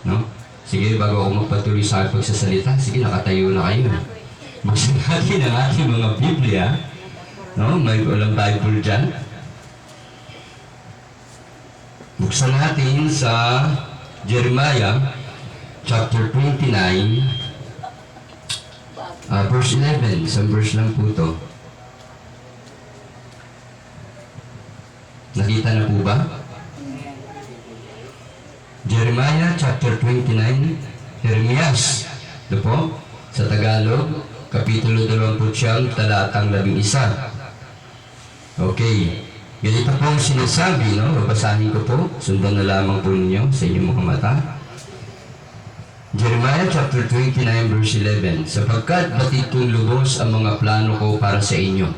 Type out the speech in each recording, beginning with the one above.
No? Sige, bago ako magpatuloy sa aking pagsasalita, sige, nakatayo na kayo. Buksan natin ang ating mga Biblia. No? May walang Bible dyan. Buksan natin sa Jeremiah chapter 29, verse 11. Isang verse lang po ito. Nakita na po ba? Jeremiah chapter 29, Jeremias. Ito po, sa Tagalog, Kapitulo 20, talatang 11. Okay. Ganito po ang sinasabi, no? Babasahin ko po. Sundan na lamang po ninyo sa inyong mga mata. Jeremiah chapter 29, verse 11. Sapagkat batid kong lubos ang mga plano ko para sa inyo.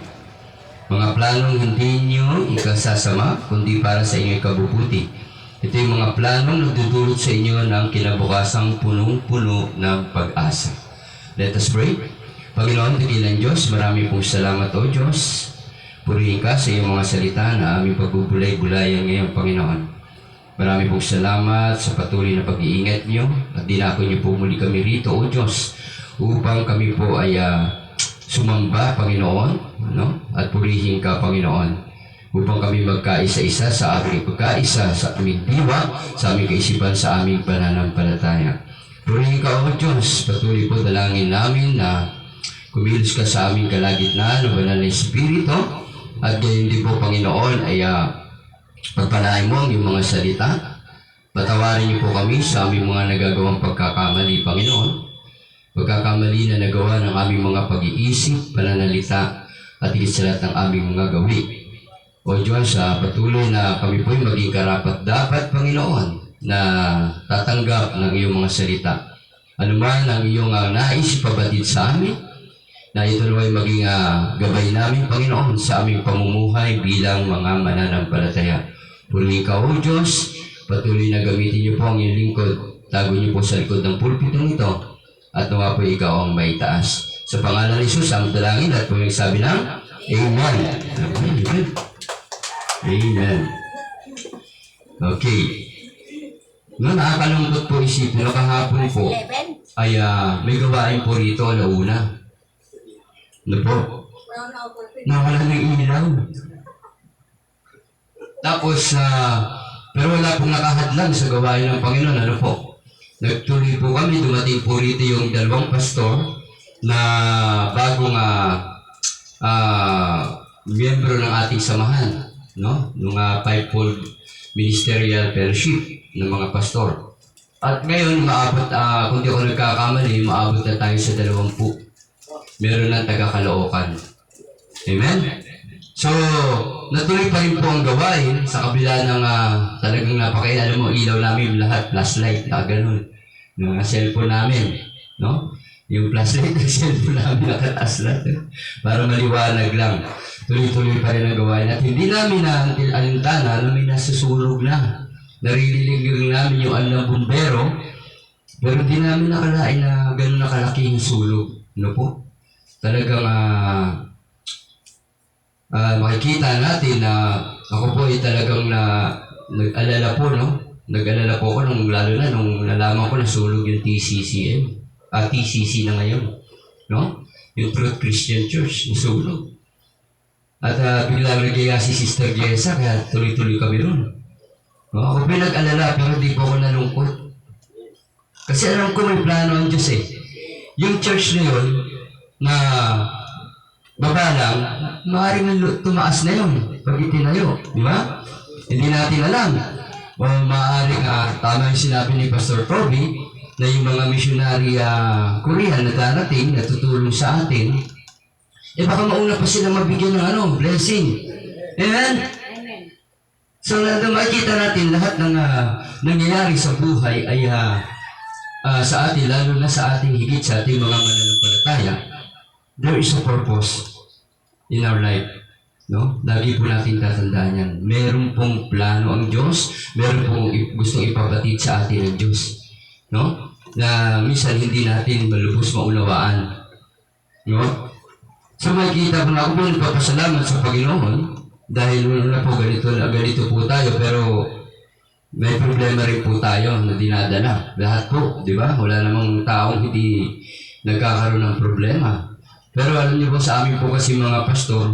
Mga planong hindi nyo ikasasama, kundi para sa inyo ikabubuti. Ito yung mga planong nagdudulot sa inyo ng kinabukasang punong-puno ng pag-asa. Let us pray. Panginoon, dakilang Diyos, marami pong salamat o Diyos. Purihin ka sa iyong mga salita na aming pagbubulay-bulayan ngayon, Panginoon. Marami pong salamat sa patuloy na pag-iingat niyo at dinako niyo po muli kami rito, O Diyos, upang kami po ay sumamba, Panginoon, no? At purihin ka, Panginoon, upang kami magkaisa-isa sa aming pagkaisa, sa aming diwa, sa aming kaisipan, sa aming pananampalataya. Purihin ka, O Diyos, patuloy po dalangin namin na kumilos ka sa aming kalagitnaan ng banal na Espiritu, at gayon din po, Panginoon, ay pagpalain mo ang iyong mga salita. Patawarin niyo po kami sa aming mga nagagawang pagkakamali, Panginoon. Pagkakamali na nagawa ng aming mga pag-iisip, pananalita, at higit sa lahat ng aming mga gawi. O Diyos, patuloy na kami po'y maging karapat-dapat, Panginoon, na tatanggap ng iyong mga salita. Ano man ang iyong nais ipabatid sa amin, na ito ay maging gabay namin, Panginoon, sa aming pamumuhay bilang mga mananampalataya. Purihin ka, O Diyos, patuloy na gamitin niyo po ang iyong lingkod. Tago niyo po sa likod ng pulpitong ito, at nawa po ikaw ang may taas. Sa pangalan ni Jesus, ang dalangin at po yung sabi ng Amen. Amen. Amen. Okay. No, nakakalungkot po isipin na kahapon po ay may gawain po rito alauna. Ano po? Nawala ng ilaw. Tapos, pero wala pong nakahadlang sa gawain ng Panginoon. Ano po? Nagtuloy po kami, dumating po rito yung dalawang pastor na bagong miyembro ng ating samahan, no? Nung fivefold ministerial fellowship ng mga pastor. At ngayon, maabot, kung di ako nagkakamali, maabot na tayo sa 20. Meron ng taga-Caloocan. Amen? So, natuloy pa rin po ang gawain sa kabila ng talagang alam mo, ilaw namin lahat, flashlight, ganun. Ng cellphone namin, no? Yung flashlight ng cellphone namin nakataas lahat. Para maliwanag lang. Tuloy-tuloy pa rin ang gawain. At hindi namin alintana na may nasusunog na. Naririnig namin yung alam bumbero, pero hindi namin nakalain na ganun nakalaki yung sulog. Ano po? Talagang makikita natin na ako po ay talagang nag-alala po, no? Nag-alala po ako lalo na nung nalaman ko na sulog yung TCC na ngayon, no? Yung Truth Christian Church, sulog. At biglang nagkaya si Sister Jessa, kaya tuloy-tuloy kami ron. No? Ako po nag-alala, pero di po ako nalungkot. Kasi alam ko may plano ang Diyos eh. Yung church na yun, na baba lang, maaaring tumaas na yun pag itinayo, di ba? Hindi natin alam. O maaaring, tama yung sinabi ni Pastor Toby, na yung mga missionary Korean na darating, na tutulong sa atin, baka mauna pa sila mabigyan ng blessing. Amen? So, makikita natin lahat ng nangyayari sa buhay ay sa atin, lalo na sa ating higit sa ating mga mananampalataya, there is a purpose in our life. No? Lagi po natin tatandaan yan. Meron pong plano ang Diyos, meron pong gustong ipabatid sa atin ang Diyos. No? Na minsan hindi natin malubos maunawaan. No? So makikita po na ako po nagpapasalamat sa Panginoon dahil wala po ganito po tayo, pero May problema rin po tayo na dinadala. Lahat po, di ba? Wala namang taong hindi nagkakaroon ng problema. Pero alam niyo po, sa amin po kasi mga pastor,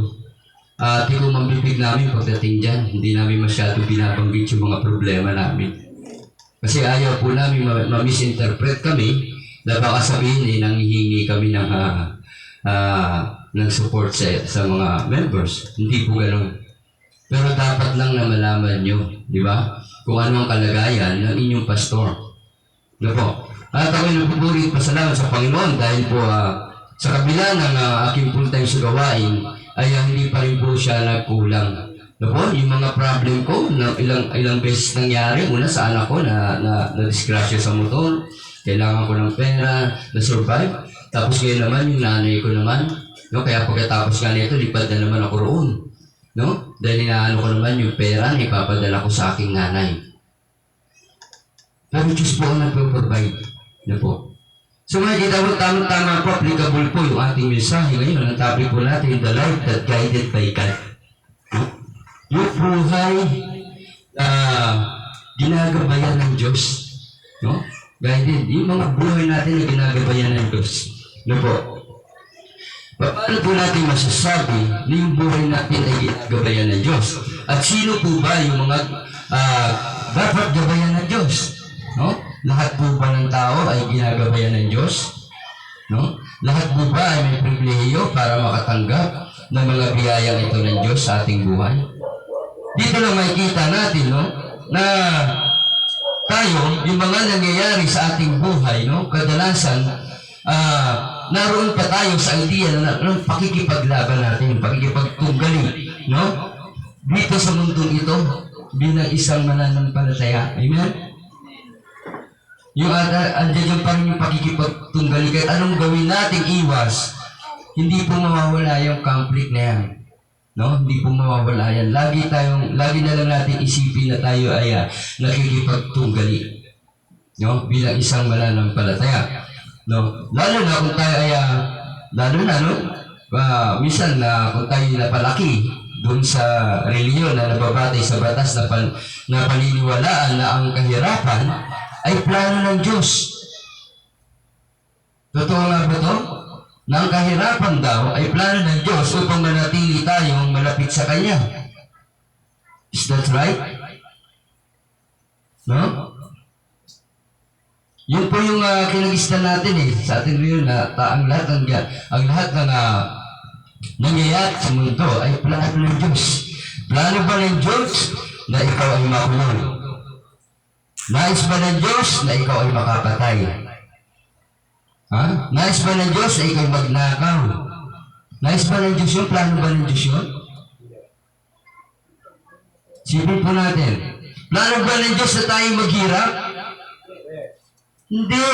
tiko mambibig namin pagdating dyan. Hindi namin masyado binabanggit yung mga problema namin. Kasi ayaw po namin ma-misinterpret kami na baka sabihin nanghihingi kami ng support sa mga members. Hindi po ganun. Pero dapat lang na malaman nyo, di ba? Kung ano ang kalagayan ng inyong pastor. Ano po? At ako'y nagpupuri pasalamat sa Panginoon dahil po sa kabila ng aking full-time sa gawain ay hindi pa rin po siya nagkulang. Ano po? Yung mga problem ko na ilang beses nangyari, una sa anak ko na disgrasya sa motor, kailangan ko ng pera, na-survive. Tapos ngayon naman, yung nanay ko naman, no? Kaya pagkatapos nga nito, lipad na naman ako roon. No? Dahil inaano ko naman yung pera na ipapadala ko sa aking nanay. Pero Diyos po ang nagpo-provide. Ano po? So makikita mo, tama po, applicable po yung ating mensahe ngayon. Ang topic po natin, the life that guided by God. Yung buhay na ginagabayan ng Diyos. No? Guided. Yung mga buhay natin na ginagabayan ng Diyos. Ano po? Paano po natin masasabi na yung buhay natin ay ginagabayan ng Diyos? At sino po ba yung mga dapat gabayan ng Diyos? No? Lahat po ba ng tao ay ginagabayan ng Diyos? No? Lahat po ba ay may pribilehiyo para makatanggap ng mga biyayang ito ng Diyos sa ating buhay? Dito lang makikita natin, no, na tayo, yung mga nangyayari sa ating buhay, no, kadalasan, naroon pa tayo sa idea ng pakikipaglaban natin, pakikipagtunggali, no? Dito sa mundong ito, bilang isang mananampalataya. Amen? Yung andyan pa rin yung pakikipagtunggali. Kahit anong gawin nating iwas, hindi po mawawala yung conflict na yan. No? Hindi po mawawala yan. Lagi na lang natin isipin na tayo ay nakikipagtunggali. No? Bilang isang mananampalataya. No, lalo na kung tayo ay minsan kung tayo napalaki doon sa reliyon na nababatay sa batas na paniniwalaan na ang kahirapan ay plano ng Diyos. Totoo nga ba ito? Na ang kahirapan daw ay plano ng Diyos upang manatili tayong malapit sa Kanya. Is that right? No? Yun po yung kinagistan natin sa ating real na ang lahat ng nangyayari sa mundo ay plano ng Diyos. Plano ba ng Diyos na ikaw ay makulong? Nais ba ng Diyos na ikaw ay makapatay? Ha? Nais ba ng Diyos na ikaw ay magnakaw? Nais ba ng Diyos yun? Plano ba ng Diyos yun? Sipin po natin. Plano ba ng Diyos na tayo maghirap? Hindi.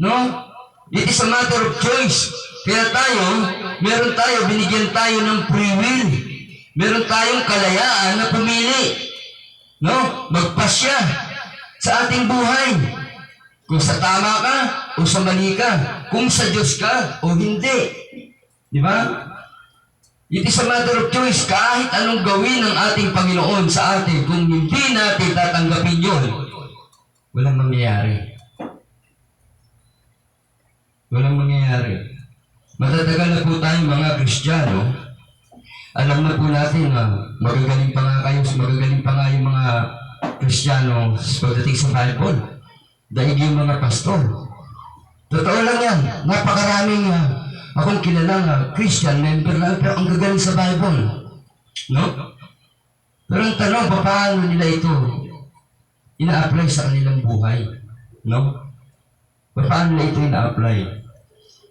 No? It is a matter of choice. Kaya binigyan tayo ng free will. Meron tayong kalayaan na pumili. No? Magpasya sa ating buhay. Kung sa tama ka o sa mali ka. Kung sa Diyos ka o hindi. Di ba? It is a matter of choice. Kahit anong gawin ng ating Panginoon sa atin, kung hindi natin tatanggapin yun, walang mangyayari. Walang mangyayari. Matatagal na po tayong mga Kristiyano. Alam na po natin na magagaling pa nga yung mga Kristiyano pagdating sa Bible. Dahil yung mga pastor. Totoo lang yan. Napakaraming akong kilalang Christian member lang pero ang gagaling sa Bible. No? Pero ang tanong, paano nila ito ina-apply sa kanilang buhay? No? Paano nila ito ina-apply?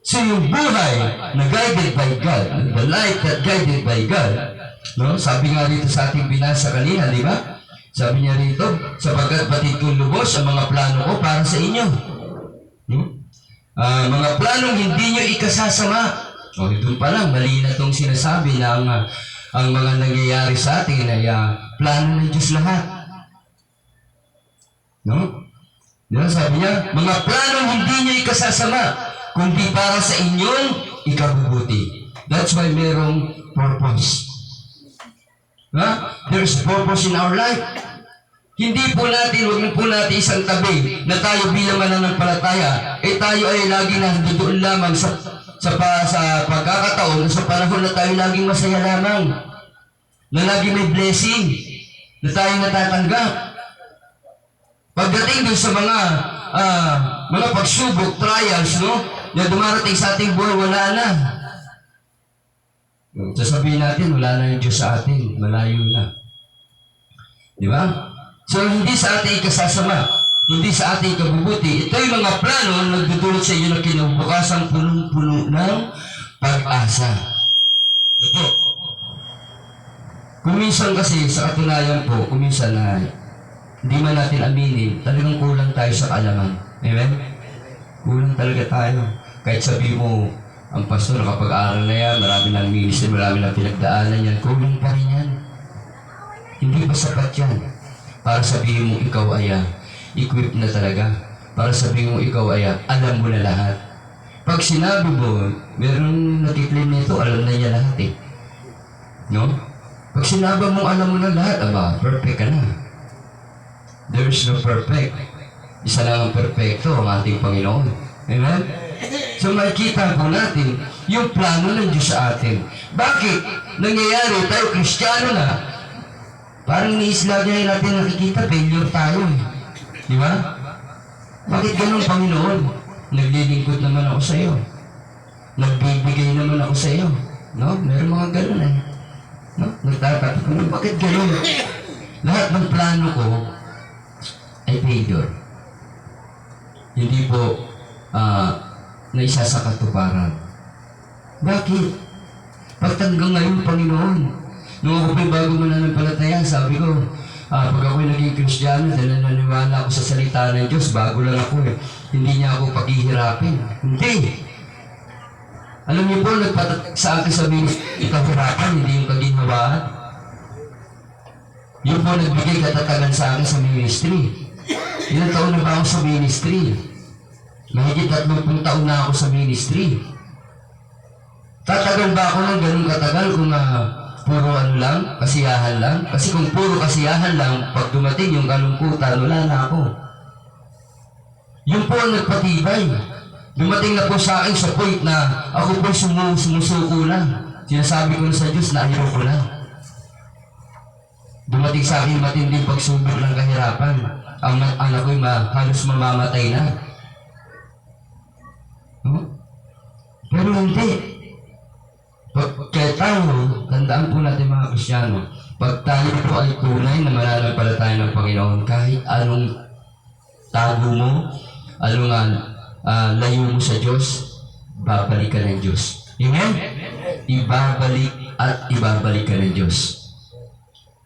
So yung buhay na guided by God, the life that guided by God, no? Sabi nga rito sa ating binasa kanina, di ba? Sabi niya rito, sapagkat batid kong lubos ang mga plano ko para sa inyo. Mga planong hindi nyo ikasasama. O ito pa lang, mali na itong sinasabi na ang mga nangyayari sa atin ay plano ng Diyos lahat. No? Diba, sabi niya, mga planong hindi nyo ikasasama, kundi para sa inyong ikabubuti. That's why merong purpose. There's purpose in our life. Hindi po natin, huwag po natin isang tabi na tayo bilang mananampalataya, tayo ay lagi nandoon lamang sa pagkakataon, sa panahon na tayo laging masaya lamang, na lagi may blessing, na tayo natatanggap. Pagdating dun sa mga pagsubok, trials, no, na dumarating sa ating buhay, wala na. Sasabihin natin, wala na yung Diyos sa atin, malayo na. Di ba? So, hindi sa ating ikasasama, hindi sa ating ikabubuti. Ito yung mga plano na nagdudulot sa iyo ng kinabukasan punong-puno ng pag-asa. Ito po. Kuminsan kasi, sa katunayan po, kuminsan na hindi man natin aminin, talagang kulang tayo sa kaalaman. Amen? Kulang talaga tayo. Kahit sabi mo, ang pastor, kapag-aaral na yan, marami ng ministry, marami ng pinagdaanan yan, kulang pa rin yan. Hindi ba sapat yan? Para sabihin mo ikaw ay equipped na talaga. Para sabihin mo ikaw ay alam mo na lahat. Pag sinabi mo, meron natiklaim nito, alam na niya lahat eh. No? Pag sinabi mo alam mo na lahat, perfect ka na. There is no perfect. Isa lang ang perfecto, ang ating Panginoon. Amen? So makikita po natin yung plano ng Diyos sa atin. Bakit? Nangyayari tayo, Kristiyano na, parang iniisla niya natin nakikita, failure tayo eh. Di ba? Bakit ganun, Panginoon? Naglilingkod naman ako sa iyo. Nagbibigay naman ako sa iyo. No? Meron mga ganun eh. No? Nagtatatapos, bakit ganun? Lahat ng plano ko ay failure. Hindi po naisa sa katuparan. Bakit? Pagtanggang ngayon, Panginoon, nung ako po'y bago mananampalataya, sabi ko, pag ako'y naging Kristiyano, dahil naniwala ako sa salita ng Diyos, bago lang ako eh. Hindi niya ako paghihirapin. Hindi. Alam niyo po, nagpatatag sa akin sabihin, ikahirapan, hindi yung kaginhawaan. Yun po nagbigay katatagan sa akin sa ministry. Ilang taon na ba ako sa ministry? Mahigit 30 taon na ako sa ministry. Tatagal ba ako ng ganun katagal kung puro ano lang, kasiyahan lang? Kasi kung puro kasiyahan lang, pag dumating yung kalungkutan, wala na ako. Yun po ang nagpatibay. Dumating na po sa akin sa point na ako po sumusuko na. Sinasabi ko na sa Diyos na ayoko na. Dumating sa akin matinding pagsubok ng kahirapan. Ang anak ko'y halos mamamatay na. Pero hindi. Kaya tayo, tandaan po natin mga Kristiyano, pag tayo po ay tunay na mananampalataya ng Panginoon, kahit anong tago mo, anong layo mo sa Diyos, babalik ka ng Diyos. Amen? Ibabalik at ibabalik ka ng Diyos.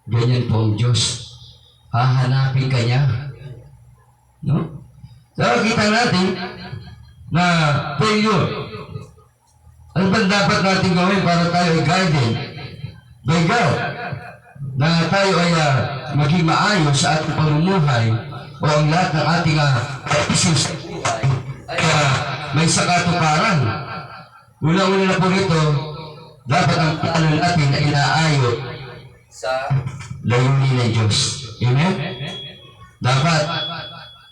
Ganyan po ang Diyos. Hahanapin ka niya. No? So, kita natin na failure. Ano ba dapat natin gawin para tayo ay guided by God? Na tayo ay maging maayos sa ating pamumuhay o ang lahat ng ating issues ay may sakatuparan. Una-una na po rito, dapat ang plano natin na inaayon sa layunin ng Diyos. Amen? Dapat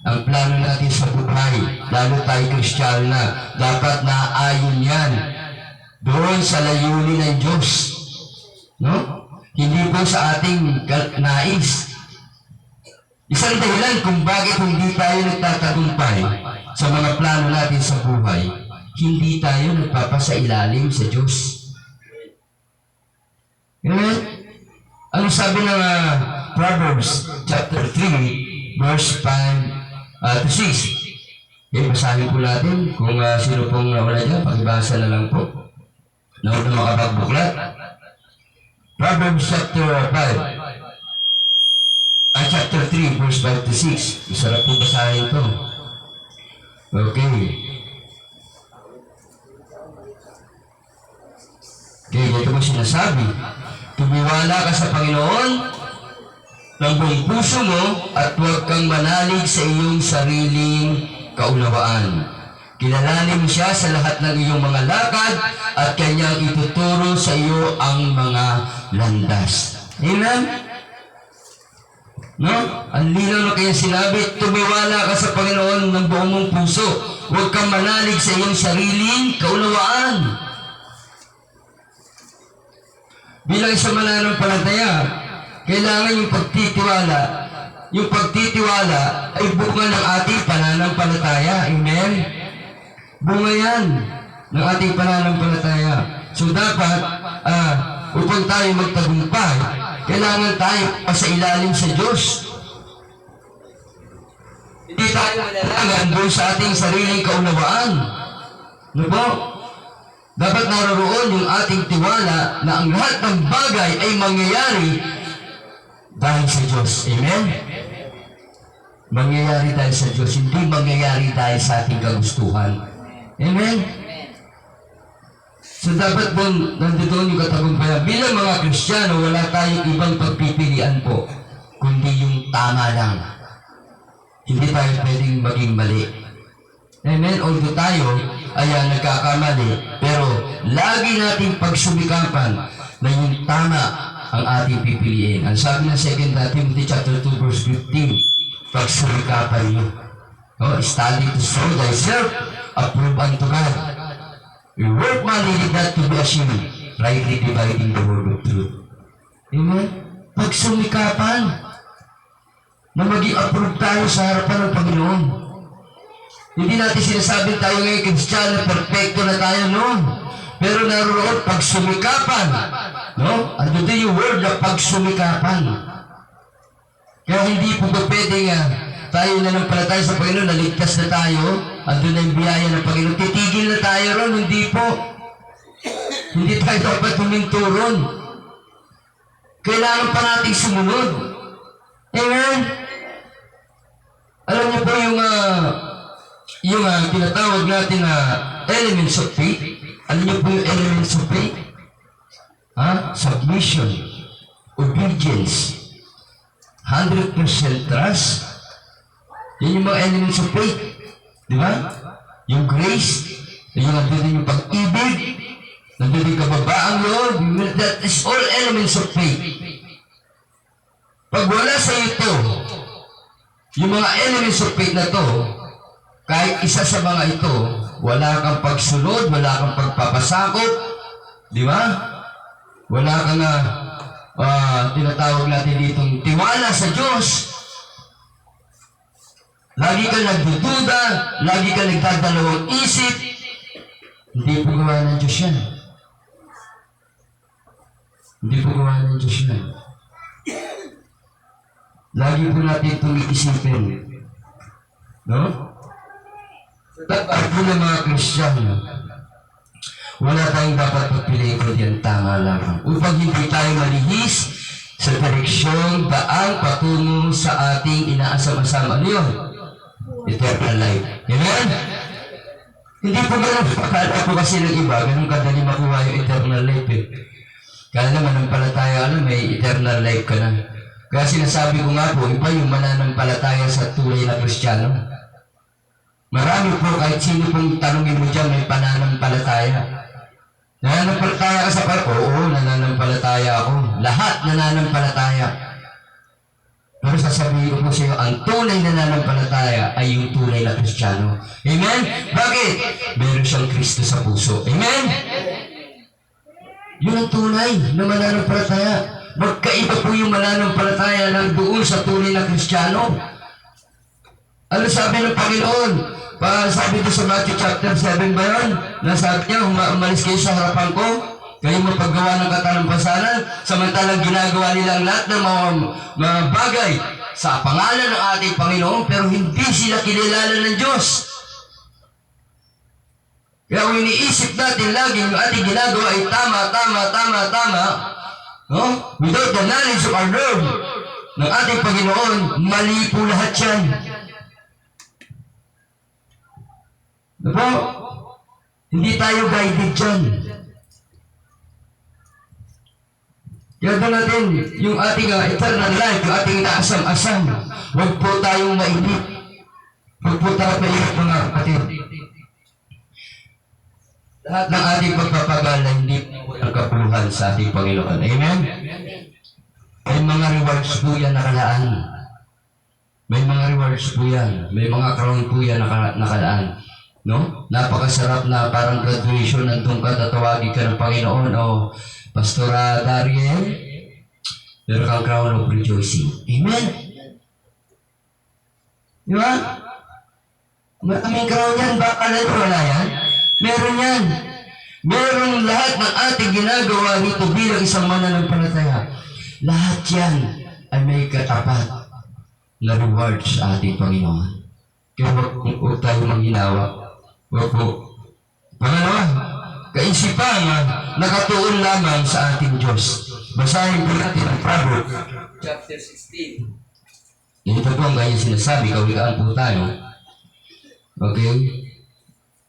ang plano natin sa buhay, lalo tayo Kristiyano na, dapat naayon yan doon sa layunin ng Diyos. No? Hindi po sa ating nais. Isang dahilan kung bakit hindi tayo nagtatagumpay sa mga plano natin sa buhay, hindi tayo nagpapasailalim sa Diyos. Amen? Ano sabi ng Proverbs chapter 3, verse 5 to 6? Okay, basahin po natin. Kung sino pong wala dyan, pakibasa na lang po. Naon na makapagbuklat. Proverbs chapter 5. Chapter 3, verse 5 to 6. Masarap po basahin ito. Okay. Okay, ito mo sinasabi. Tumiwala ka sa Panginoon ng buong puso mo at huwag kang manalig sa iyong sariling kaunawaan. Kilalanin mo siya sa lahat ng iyong mga lakad at kanyang ituturo sa iyo ang mga landas. Amen? No? Ang linaw na kaya sinabi, tumiwala ka sa Panginoon ng buong mong puso. Huwag kang manalig sa iyong sariling kaunawaan. Bilang isang mananampalataya, kailangan yung pagtitiwala. Yung pagtitiwala ay bunga ng ating pananampalataya. Amen? Bunga yan ng ating pananampalataya. So dapat, upang tayo magtagumpay, kailangan tayo pasailalim sa Diyos. Hindi tayo malalangan doon sa ating sariling kaunawaan. Ano po? Dapat naroon yung ating tiwala na ang lahat ng bagay ay mangyayari dahil sa Diyos. Amen? Mangyayari dahil sa Diyos, hindi mangyayari dahil sa ating kagustuhan. Amen? So dapat doon, nandoon yung katagumpayan. Bilang mga Kristiyano, wala tayong ibang pagpipilian po, kundi yung tama lang. Hindi tayo pwedeng maging mali. Amen? Although tayo ay nagkakamali, pero lagi nating pagsumikapan na yung tama ang ating pipiliin. Ang sabi ng 2 Timothy chapter 2 verse 15, pagsumikapan niyo. Study to show thyself approved unto God. Your workman needed not to be ashamed, rightly dividing the word of truth. Amen? Pagsumikapan na maging approved tayo sa harapan ng Panginoon. Hindi natin sinasabing tayo ngayon Kristiyano, perfecto na tayo, no? Pero naroon pagsumikapan, no? Ando din yung word na pagsumikapan. Kaya hindi po ba pwedeng tayo nanampalataya sa Panginoon, naligtas na tayo, ando na yung biyaya ng Panginoon, titigil na tayo ron, hindi po. Hindi tayo dapat huminto ron. Kailangan pa nating sumunod. Amen? Alam niyo po yung tinatawag natin na elements of faith. Alam niyo po yung elements of faith? Submission, obedience, 100% trust. Yan yung mga elements of faith. Di ba? Yung grace, yung nandun yung pag-ibig, nandun yung kababaang loob, that is all elements of faith. Pag wala sa ito, yung mga elements of faith na to, kahit isa sa mga ito, wala kang pagsunod, wala kang pagpapasakop, di ba? Wala kang tinatawag natin ditong tiwala sa Diyos. Lagi ka nagdududa, lagi ka nagdadalawang isip, hindi po gawa ng Diyos yan. Hindi po gawa ng Diyos yan. Lagi po natin itong iisipin. No? Dapat po ng mga Kristiyano, wala tayong dapat pagpiliin ko diyan, tama lang. Upang hindi tayo malihis sa direksyon, daang patungo sa ating inaasam-asam. Ano yun? Eternal life. Amen? Hindi po ganun. Akala po kasi ng iba, ganun kadali makuha yung eternal life eh. Kaya naman, ang palataya, may eternal life ka na. Kaya sinasabi ko nga po, iba yung mananampalataya sa tunay na Kristiyano. Marami po, kahit sino pong tanongin mo dyan, may pananampalataya. Nananampalataya ka sa Panginoon? Oo, nananampalataya ako. Lahat nananampalataya. Pero sasabihin ko po sa iyo, ang tunay na nananampalataya ay yung tunay na Kristiyano. Amen? Bakit? Meron siyang Kristo sa puso. Amen? Yun ang tunay na mananampalataya. Magkaiba po yung mananampalataya ng doon sa tunay na Kristiyano. Ano sabi ng Panginoon? Sabi ko sa Matthew chapter 7 ba yun? Nasabi niya, umalis kayo sa harapan ko, kayo mapaggawa ng katalampasanan, samantalang ginagawa nilang lahat ng mga bagay sa pangalan ng ating Panginoon, pero hindi sila kilala ng Diyos. Kaya kung iniisip natin lagi yung ating ginagawa ay tama, no? Without the knowledge of our Lord, ng ating Panginoon, mali po lahat yan. Diba? Hindi tayo guided dyan. Kaya doon natin, yung ating eternal life, yung ating inaasam-asam, huwag po tayong mainip. Huwag po tayong mainip, mga kapatid. Lahat ng ating pagpapagala, hindi walang kapuluhan sa ating Panginoon. Amen? May mga rewards po yan nakalaan. May mga rewards po yan. May mga crown po yan nakalaan. No? Napakasarap na parang graduation. Nandun ka, tatawagin ka ng Panginoon. O, Pastora Dariel, meron kang crown of rejoicing. Amen? Di ba? May crown yan. Baka na wala yan? Meron yan. Meron lahat ng ating ginagawa dito bilang isang mananampalataya. Lahat yan ay may katapat na reward sa ating Panginoon. Kaya huwag tayo manghinawa. Huwag po. Pangalawa, kaisipan na nakatuon lamang sa ating Diyos. Basahin po natin ang Proverbs chapter 16. Ito po ang kanyang sinasabi. Kawikaan po tayo. Okay?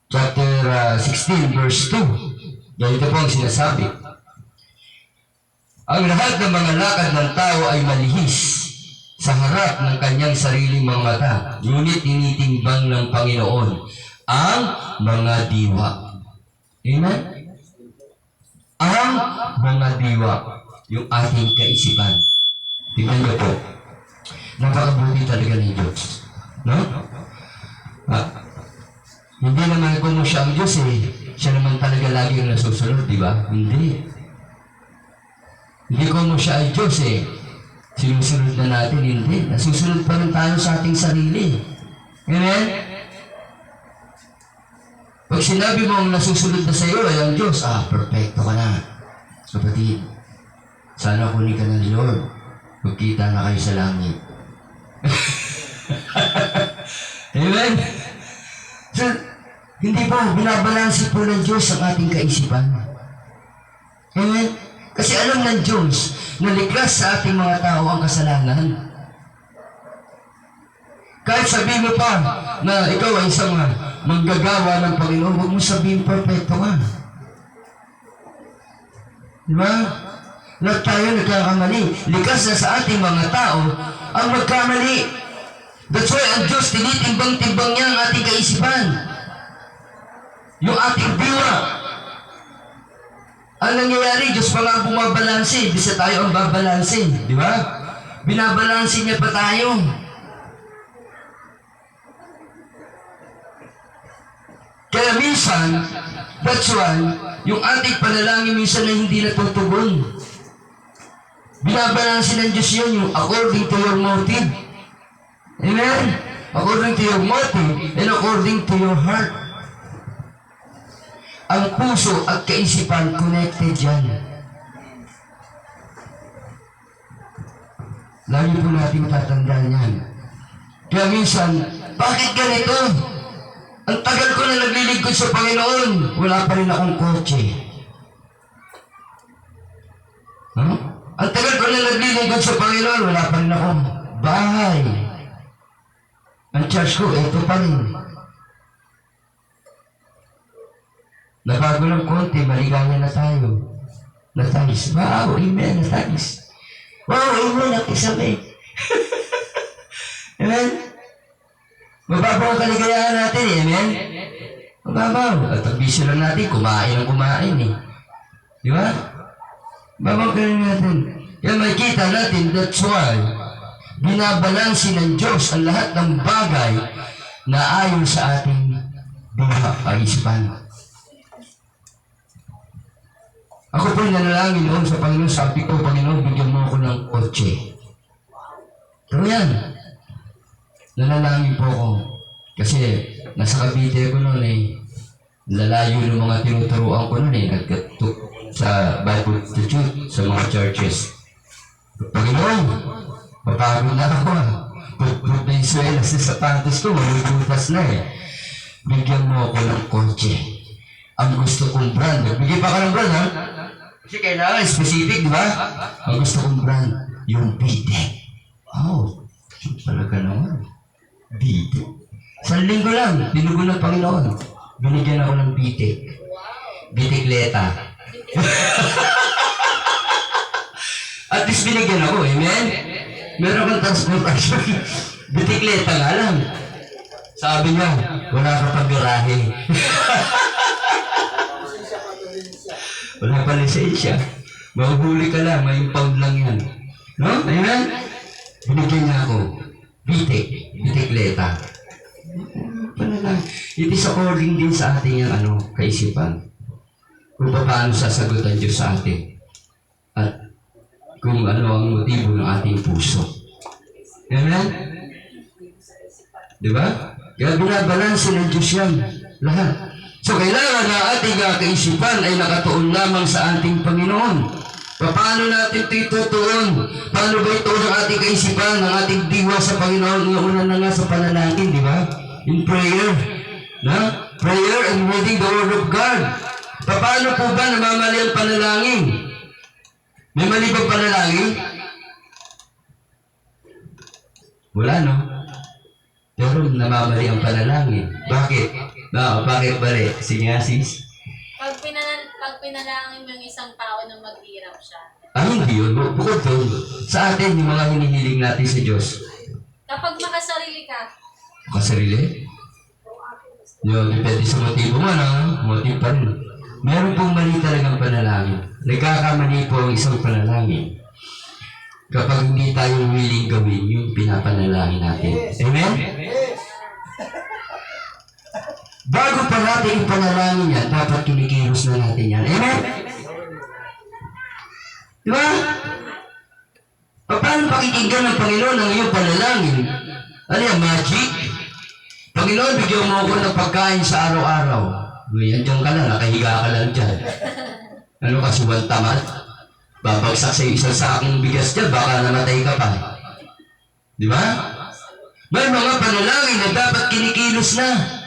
Chapter 16 verse 2. Ganito po ang sinasabi. Ang lahat ng mga lakad ng tao ay malihis sa harap ng kanyang sariling mga mata. Ngunit tinitimbang ng Panginoon ang mga diwa. Amen? Ang mga diwa, yung ating kaisipan. Tingnan niyo po. Napakabuti talaga ng Diyos. No? Hindi naman kung siya ang Diyos siya naman talaga lagi ang nasusunod, di ba? Hindi. Hindi kung siya ay Diyos sinusunod na natin, hindi. Nasusunod pa rin tayo sa ating sarili. Amen? Pag sinabi mo ang nasusunod na sa iyo ay ang Diyos, perfecto ka na. Kapatid, sana kunin ka ng Lord. Magkita na kayo sa langit. Amen? So, hindi po, binabalansi po ng Diyos ang ating kaisipan. Amen? Kasi alam ng Diyos na ligtas sa ating mga tao ang kasalanan. Kahit sabihin mo pa na ikaw ay isang manggagawa ng Panginoon, huwag mo sabihin perfecto ka. Di ba? Lahat tayo nagkakamali. Likas na sa ating mga tao ang magkamali. That's why ang Diyos tinitimbang-timbang niya ang ating kaisipan. Yung ating diwa. Ang nangyayari, Diyos pa nga bumabalansin. Bisa tayo ang babalansin. Di ba? Binabalansin niya pa tayo. Kaya minsan, that's why, yung ating panalangin minsan na hindi natutugon. Binabalansin ng Diyos yun, yung according to your motive. Amen? According to your motive and according to your heart. Ang puso at kaisipan connected yan. Lagi po natin matatandaan yan. Kaya minsan, bakit ganito? Ang tagal ko na naglilingkod sa Panginoon, wala pa rin akong kotse. Ang tagal ko na naglilingkod sa Panginoon, wala pa rin akong bahay. Ang church ko, ito pa rin. Nabago ng konti, maligaya na tayo. Natagis. Wow, amen, natagis. Wow, amen, nakisabi. Amen? Mababaw ang kaligayahan natin, amen? Mababaw. At ang bisyo lang natin, kumain ang kumain Di ba? Mababaw ka lang natin. Kaya makikita natin, that's why, binabalansin ng Diyos ang lahat ng bagay na ayon sa ating kaisipan. Ako po nanalangin noon sa Panginoon, sabi ko, Panginoon, bigyan mo ako ng kotse. Pero yan, nanalangin po ako. Kasi nasa Cavite ko noon lalayo ng mga tinuturuan ko noon nagkatuk sa Bible Institute, sa mga churches. Panginoon, papagod na ako Puput na yung swela sa sapatos ko, malubutas na Bigyan mo ako ng kotse. Ang gusto kong brand. Bigyan pa ka ng brand, ha? Kasi kailangan specific, di ba? Ang gusto kong brand, yung BTEC. Wow, talaga naman. BTEC. Sa linggo lang, binugo ng Panginoon. Binigyan ako ng BTEC. Bitikleta. At least binigyan ako, amen? Meron kang transportation. Bitikleta nga lang. Sabi niya, wala ka pang garahe. Wala pa lisensya. Mahuhuli ka lang, may pound lang yan. No? Amen? Binigyan niya ako. bitikleta. Panalangin. It is according din sa ating yung kaisipan. Kung paano sasagot ang Diyos sa atin. At kung ano ang motibo ng ating puso. Amen? Di ba? Kaya binabalansin ng Diyos yan. Lahat. So, kailangan na ating kaisipan ay nakatuon lamang sa ating Panginoon. Paano natin ito itutuon? Paano ba ito ang ating kaisipan, ang ating diwa sa Panginoon? Una na nga sa panalangin, di ba? In prayer. Na? Prayer and reading the Word of God. Paano po ba namamali ang panalangin? May mali bang panalangin? Wala, no? Pero namamali ang panalangin. Bakit? Bakit bali? Sige nga, sis. Pag pinalangin mo yung isang tao na maghirap siya. Hindi yun. Bukod doon, sa atin, yung mga hinihiling natin sa Diyos. Kapag makasarili ka. Makasarili? Yun, depende sa motibo mo, no? Motibo pa rin. Meron pong mali talagang panalangin. Nagkakamali po ang isang panalangin. Kapag hindi tayo willing gawin yung pinapanalangin natin. Amen? Bago pa natin ipanalangin yan, dapat kinikilos na natin yan. Amen? Di ba? Paano pakikinggan ng Panginoon ang iyong panalangin? Ano yan, magic? Panginoon, bigyan mo ako ng pagkain sa araw-araw. Andiyan ka lang, nakahiga ka lang dyan. Ano ka, suwan tamad? Babagsak sa isang sakong bigas dyan, baka namatay ka pa. Di ba? May mga panalangin na dapat kinikilos na.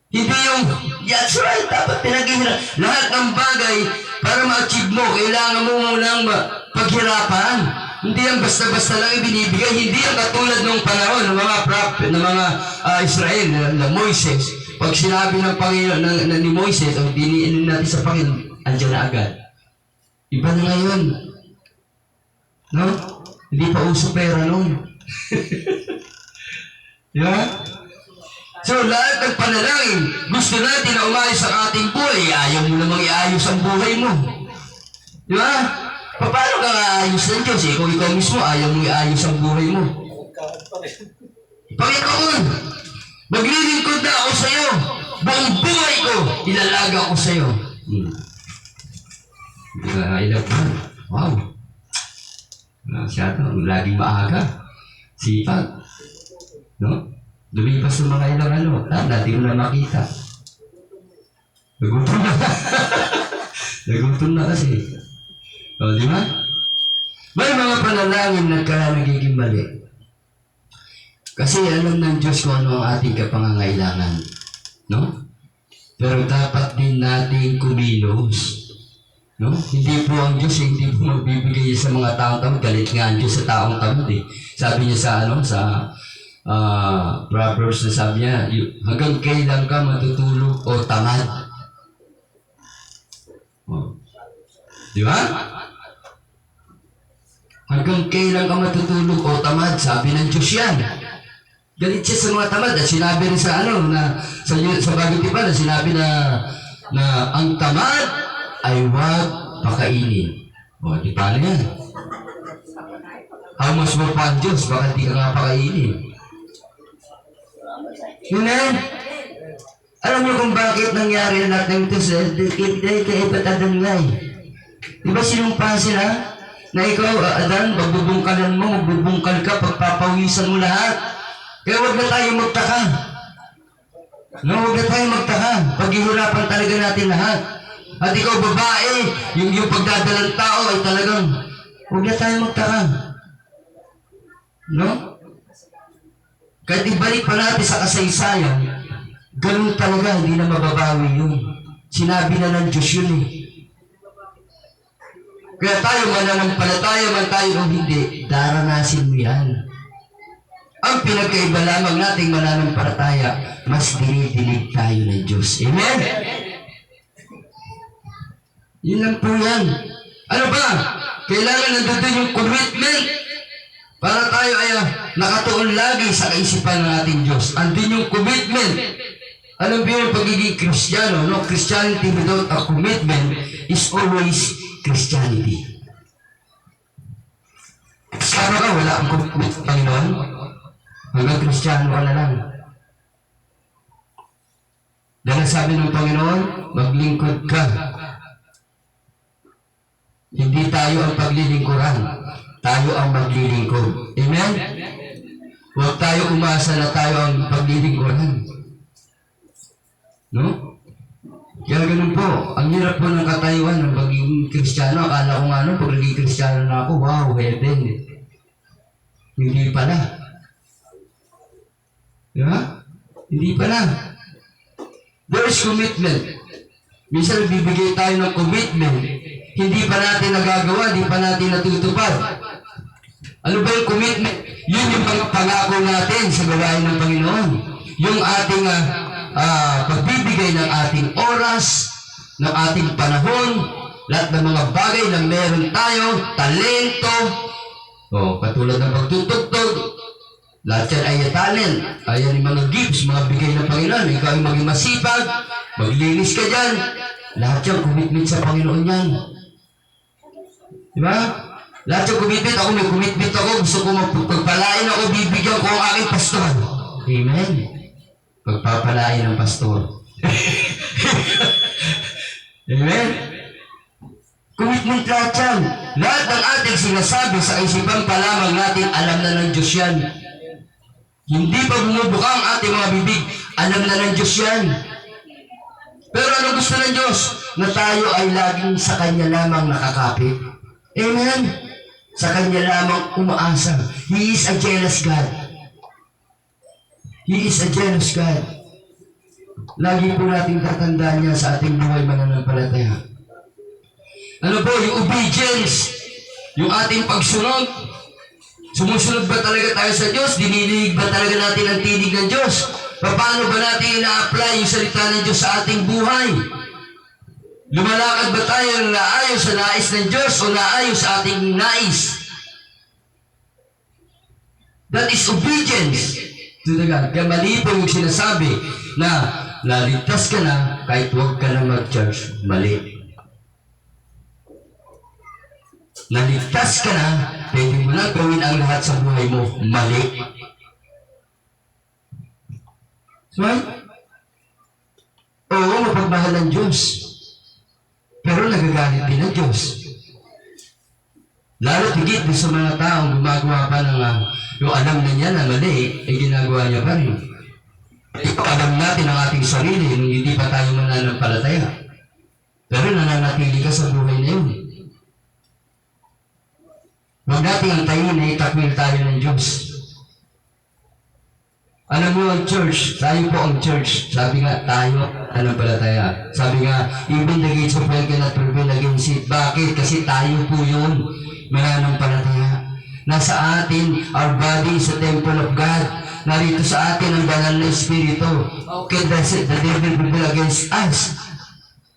Hindi yung, that's right, dapat pinaghihirap. Lahat ng bagay, para ma-achieve mo, kailangan mo munang paghirapan. Hindi yan basta-basta lang ibinibigay. Hindi yan katulad ng panahon ng mga prophet, ng mga Israel, na Moises. Pag sinabi ng Panginoon ni Moises, o diniinin natin sa Panginoon, andyan na agad. Iba na ngayon. No? Hindi pa uso pera noon. Di ba? So, lahat ng panalangin, gusto natin na umayos ang ating buhay. Ayaw mo namang iayos ang buhay mo. Di ba? Paano ka aayos ng Diyos? Kung ikaw mismo, ayaw mo iayos ang buhay mo. Panginoon, maglilingkod na ako sa iyo. Buong buhay ko, ilalaga ko sa iyo. Ilang pa. Wow. Masyado, laging maaga. Sipag. No? Lumipas sa mga ilang natin mo na makita. Nagutom na. Nagutom na kasi. O, di ba? May mga panalangin na nagiging mali. Kasi alam ng Diyos kung ano ang ating kapangangailangan. No? Pero dapat din natin kumilos. No? Hindi po ang Diyos, hindi po magbibigay sa mga taong tamad. Galit nga ang Diyos sa taong tamad eh. Sabi niya sa Proverbs na sabi niya, hanggang kailan ka matutulog o tamad? Oh. Di ba? Hanggang kailan ka matutulog o tamad? Sabi ng Diyos yan. Galit siya sa mga tamad. At sinabi rin sa sa bagong tipan na sinabi na ang tamad ay huwag pakainin. O, di pa na yan. How much more pa ang Diyos? Baka di ka nga pakainin. Yun na. Alam niyo kung bakit nangyari na lahat ng ito kay Eva at Adan nga eh. Di ba sinumpa sila? Na ikaw, Adan, magbubungkalan mo, magbubungkal ka, pagpapawisan mo lahat. Kaya huwag na tayo magtaka. No, huwag na tayo magtaka. Paghihirapan talaga natin lahat. At ikaw, babae, yung pagdadalang tao ay talagang, huwag na tayo magtaka. No? Kahit ibalik pa natin sa kasaysayan, ganun talaga, hindi na mababawi yun. Sinabi na ng Diyos yun eh. Kaya tayo mananampalataya man tayo o hindi, daranasin mo yan. Ang pinagkaiba lamang nating mananampalataya, mas dinidinig tayo ng Diyos. Amen? Yun lang po yan. Ano ba? Kailangan nandun yung commitment para tayo ay nakatuon lagi sa kaisipan ng ating Diyos. Andun yung commitment. Alam mo yung pagiging Kristiyano, no? Christianity without a commitment is always Christianity. Kristyano ka, wala ang commitment sa Panginoon. Hanggang Kristyano ka na lang. Dahil sabi ng Panginoon, maglingkod ka. Hindi tayo ang paglilingkuran. Tayo ang maglilingkod. Amen? Huwag tayo umasa na tayo ang paglilingkuran. No? Kaya ganun po. Ang hirap po ng katayuan ng pagiging Kristiyano. Akala ko nga no, pag naging Kristiyano na ako, wow, heaven. Hindi pala. Diba? Hindi pala. There is commitment. Minsan bibigay tayo ng commitment. Hindi pa natin nagagawa, hindi pa natin natutupad. Ano ba yung commitment? Yun yung pangako natin sa gawain ng Panginoon. Yung ating pagbibigay ng ating oras, ng ating panahon, lahat ng mga bagay na meron tayo, talento, katulad ng pagtutugtog, lahat yan ay talent, ayan yung mga gifts, mga bigay ng Panginoon. Ikaw ay maging masipag, maglinis ka dyan, lahat yan commitment sa Panginoon yan. Diba? Lahat yung commitment, ako may commitment ako, gusto ko magpagpalain ako, bibigyan ko ang aking pastor. Amen. Pagpapalain ng pastor. Amen. Commitment lahat yan. Lahat ng ating sinasabi sa isipan pa lamang natin, alam na ng Diyos yan. Hindi pa bumubuka ang ating mga bibig, alam na ng Diyos yan. Pero ano gusto ng Diyos? Na tayo ay laging sa Kanya lamang nakakapit. Amen? Sa Kanya lamang umaasa. He is a jealous God. He is a jealous God. Lagi po natin tatandaan niya sa ating buhay mananampalataya. Ano po, yung obedience, yung ating pagsunod. Sumusunod ba talaga tayo sa Diyos? Dinilig ba talaga natin ang tinig ng Diyos? Paano ba natin ina-apply yung salita ng Diyos sa ating buhay? Lumalakad ba tayo ng naayos sa nais ng Diyos o naayos sa ating nais? That is obedience to the God. Kaya mali po yung sinasabi na naligtas ka na kahit huwag ka na mag-church. Mali. Naligtas ka na, pwede mo na gawin ang lahat sa buhay mo. Mali. So, oo, mapagmahal ng Diyos. Pero nagagalit din ng Diyos. Lalo tigit sa mga taong gumagawa pa ng yung alam na niya na mali, ay ginagawa niya pa rin. Ito, alam natin ang ating sarili nung hindi pa tayo mananampalataya. Pero nananatili ka sa buhay na yun. Huwag natin ang tayo na itakwil tayo ng Diyos. Alam mo ang church, tayo po ang church. Sabi nga, tayo, mananampalataya. Sabi nga, even the gates of hell cannot prevail against it. Bakit? Kasi tayo po yun, mananampalataya. Nasa atin, our body is a temple of God. Narito sa atin ang banal na Espiritu. How can the devil prevail against us?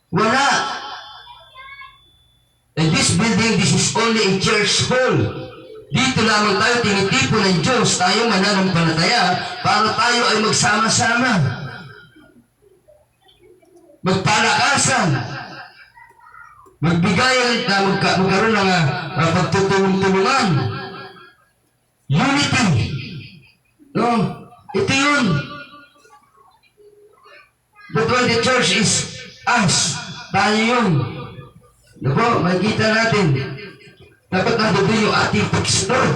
Wala. And this building, this is only a church hall. Dito lamang tayo tinitipon ng Diyos, tayo mananampalataya para tayo ay magsama-sama. Magpalakasan. Magbigayan na magkaroon ng pagtutulong-tulungan. Unity. No? Ito yun. But when the church is us, tayo yun. Diba? Makikita natin. Dapat nandun yung ating pagsunod.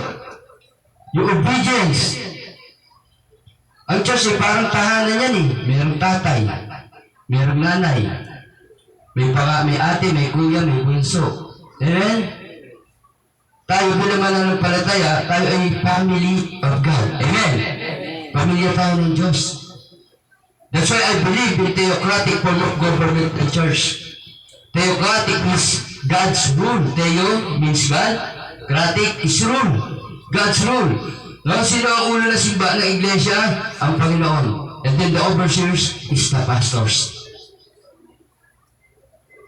Yung obedience. Ang church ay parang tahanan yan eh. Mayroong tatay. Mayroong nanay. May ate, may kuya, may bunso. Amen? Tayo bilang mananampalataya, tayo ay family of God. Amen? Pamilya tayo ng Diyos. That's why I believe in theocratic form of government in church. Theocratic means God's rule. Theo means God. Kratic is rule. God's rule. No? Sino ang ulo na simba ng iglesia? Ang Panginoon. And then the overseers is the pastors.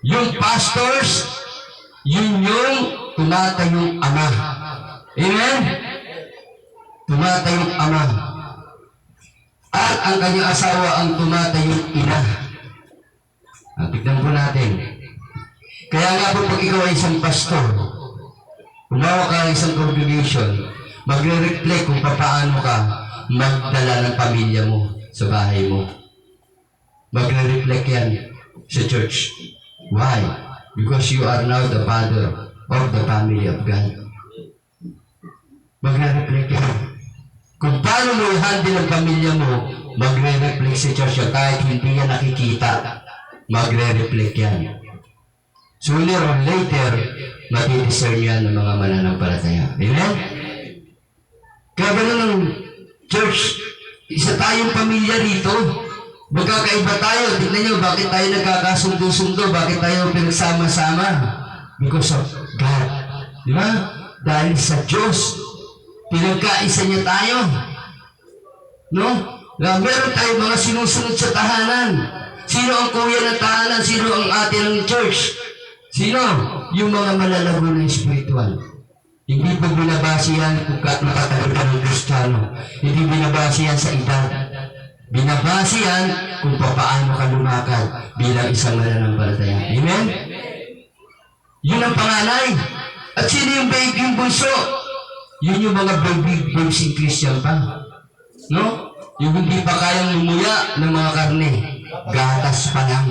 Yung pastors, yun yung tumatayong ama. Amen? Tumatayong ama. At ang kanyang asawa ang tumatayong ina. Tignan po natin. Kaya nga po pag ikaw ay isang pastor, Umawa ka ng isang congregation, magre-reflect kung paano ka magdala ng pamilya mo sa bahay mo. Magre-reflect yan sa church. Why? Because you are now the father of the family of God. Magre-reflect yan. Kung paano mo i-handle ang pamilya mo, magre-reflect sa church yan. Kahit hindi yan nakikita, magre-reflect yan. Sooner or later, matidiscern yan ng mga mananampalataya. Amen? Kaya ganun ang church, isa tayong pamilya rito. Magkakaiba tayo. Tignan nyo, bakit tayo nagkakasundo-sundo? Bakit tayo pinagsama-sama? Because of God. Di ba? Dahil sa Diyos, pinagkaisa niya tayo. No? Meron tayong mga sinusunod sa tahanan. Sino ang kuya ng tahanan? Sino ang ate ng church? Sino? Yung mga malalago na espiritual. Hindi po binabase yan kung nakatagal ka ng Kristiyano. Hindi binabase yan sa edad. Binabase yan kung paano ka lumakad bilang isang mananampalataya. Amen? Yun ang panganay. At sino yung baby yung bunso? Yun yung mga baby in Christian pa. No? Yung hindi pa kayang lumuya ng mga karne. Gatas pa lang.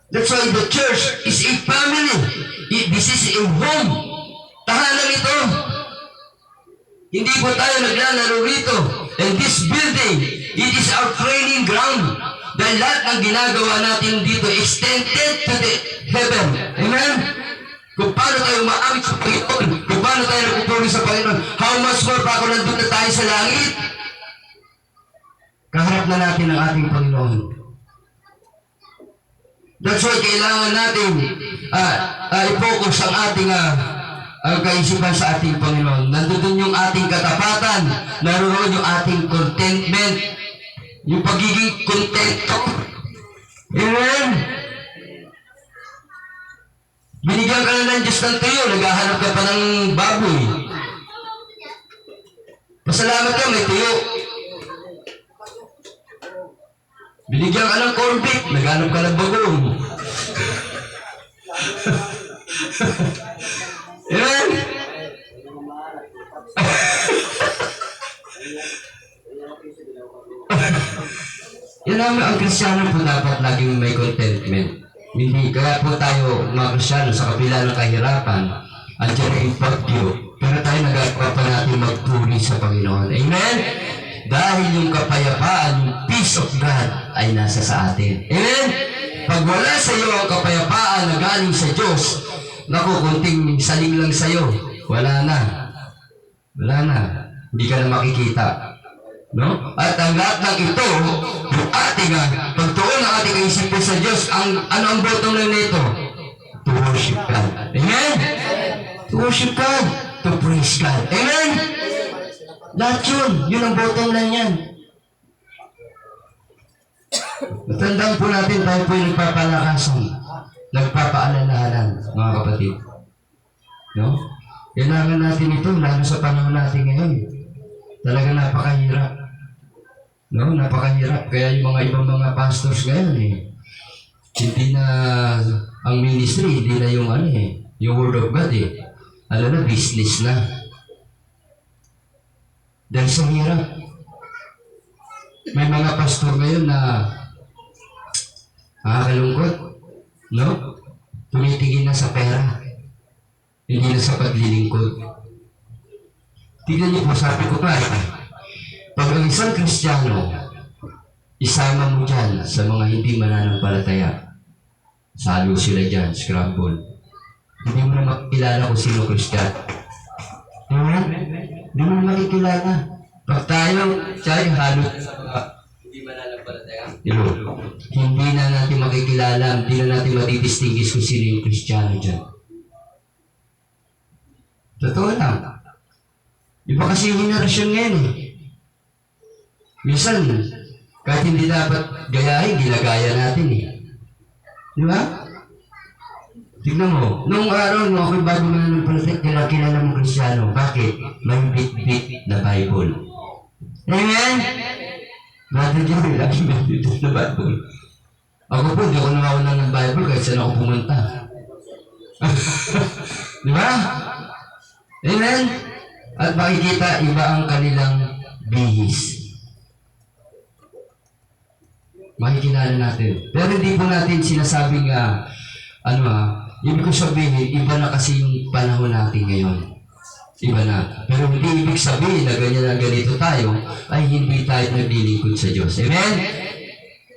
That's why the church is a family. This is a home. Tahanan ito. Hindi po tayo naglalaro rito. And this building, it is our training ground. Dahil lahat ng ginagawa natin dito extended to the heaven. Amen? Kung paano tayo maamit sa Panginoon, kung paano tayo nagpupuri sa Panginoon, how much more pa kung nandun na tayo sa langit? Kaharap na natin ang ating Panginoon. That's why kailangan natin i-focus ang ating ang kaisipan sa ating Panginoon. Nandun yung ating katapatan, naroon yung ating contentment, yung pagiging kontento. Amen? Binigyan ka na ng Diyos ng tuyo, naghahanap ka pa ng baboy. Pasalamat ka, may tuyo. Binigyan ka ng corn beef, naghanap ka ng bagong. Amen? Yan ang Kristiyano po dapat laging may contentment. Hindi, kaya po tayo mga Kristiyano sa kabila ng kahirapan, andiyan na yung pagdiyo. Pero tayo nagagawa pa natin magpuri sa Panginoon. Amen? Dahil yung kapayapaan, yung peace of God ay nasa sa atin. Amen? Pag wala sa iyo ang kapayapaan na galing sa Diyos, naku, kunting saling lang sa iyo, wala na. Wala na. Hindi ka na makikita. No? At ang lahat ng ito, yung ating pagtuon ng ating kaisipan sa Diyos, ano ang bottom line nito? To worship God. Amen? To worship God. To praise God. Amen? Lahat yun. Yun ang bottom line yan. Tandaan po natin, tayo po yung nagpapalakasan, nagpapaalalahanan, mga kapatid. No? Kailangan natin ito, lalo sa panahon natin ngayon. Talaga napakahirap. No? Napakahirap. Kaya yung mga ibang mga pastors ngayon, hindi na ang ministry, hindi na yung yung word of God Alam na, business na. Dahil sa hirap. May mga pastor ngayon na nakakalungkot, no? Tumitingin na sa pera, hindi na sa paglilingkod. Tignan niyo po, sabi ko pa, pag ang isang Kristiyano, isama mo dyan sa mga hindi mananampalataya, salo sila dyan, scramble. Hindi mo na makikilala kung sino Kristiyano. Amen? Hindi mo na makikilala. Pag tayo halot hindi mananampalataya, hindi na natin makikilala, hindi na natin matidistinguish kung sino yung Kristiyano dyan. Totoo lang. Iba kasi yung henerasyon ngayon Minsan, kahit hindi dapat gayahin, ginagaya natin Di ba? Tignan mo, noong araw mo ako'y bago mananampalataya, kilala mo Kristiyano. Bakit? May bit-bit na Bible. Amen? Brother Jerry, lagi may bit-bit na Bible. Ako po, hindi ako nawawalan ng Bible kahit saan ako pumunta. Di ba? Amen? At makikita iba ang kanilang bihis. Makikilala natin. Pero hindi po natin sinasabing ibig ko sabihin, iba na kasi yung panahon natin ngayon. Iba na. Pero hindi ibig sabihin na ganyan na ganito tayo, ay hindi tayo naglilingkod sa Diyos. Amen?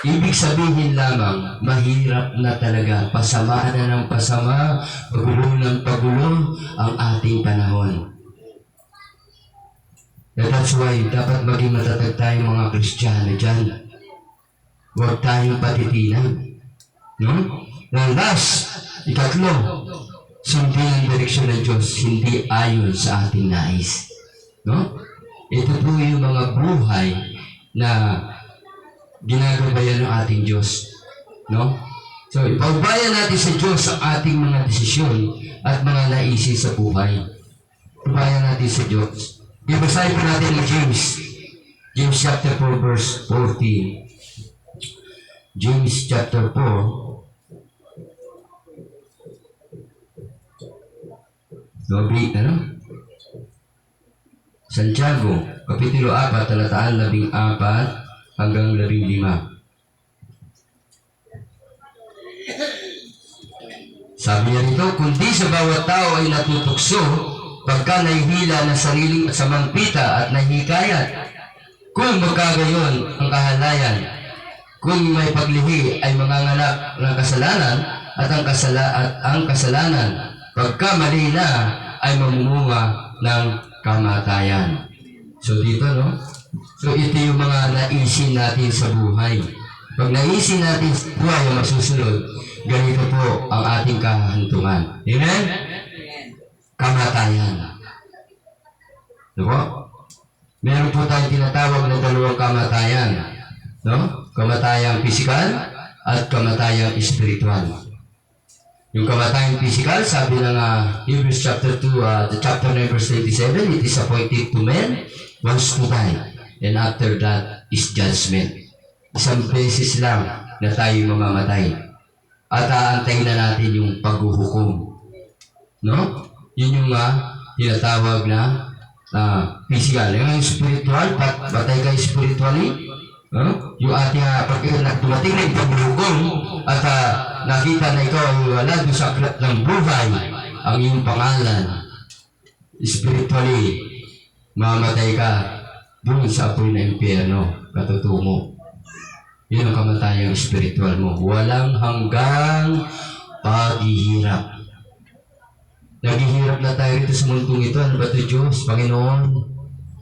Ibig sabihin lamang, mahirap na talaga, pasama na ng pasama, pagulo ng pagulo ang ating panahon. And that's why, dapat maging matatag tayong mga Kristiyano dyan. Huwag tayong patitinan. No? And last, ikatlo, sundin ang direksyon ng Diyos, hindi ayon sa ating nais. No? Ito po yung mga buhay na ginagabayan ng ating Diyos. No? So, ipagbayan natin sa Diyos ang ating mga desisyon at mga naisin sa buhay. Ipagbayan natin sa Diyos. Ibasahin po natin ang James. James chapter 4 verse 14. James chapter 4 Santiago, Kapitulo 4, talataan 14 hanggang 15. Sabi niya rito, kundi sa bawat tao ay natutukso pagka nahihila ng sariling samang pita at nahihikayat. Kung magkagayon ang kahalayan, kung may paglihi ay manganganak ng kasalanan at ang kasalanan, pagka mali na ay mamumunga ng kamatayan. So dito, no? So ito yung mga naisin natin sa buhay. Pag naisin natin sa buhay ang masusunod, ganito po ang ating kahantungan. Amen? Kamatayan. Diba? Meron po tayong tinatawag na dalawang kamatayan. No? Kamatayang pisikal at kamatayang espiritual. Yung kamatayang pisikal, sabi ng Hebrews chapter 2, chapter 9 verse 27, it is appointed to men once to die, and after that is judgment. Isang beses lang na tayo mamamatay. At aantayin na natin yung paghuhukom. No? Yun yung tinatawag na physical. Yung spiritual, batay ka spiritually. Yung ating pag dumating na yung paghuhukom at nakita na ikaw ay wala doon sa aklat ng buhay, ang iyong pangalan, spiritually, mamatay ka doon sa apoy na impyerno, katutungo. Yun ang kamatayang spiritual mo. Walang hanggang paghihirap. Naghihirap na tayo rito sa mundong ito. Ano ba ito, Diyos? Panginoon?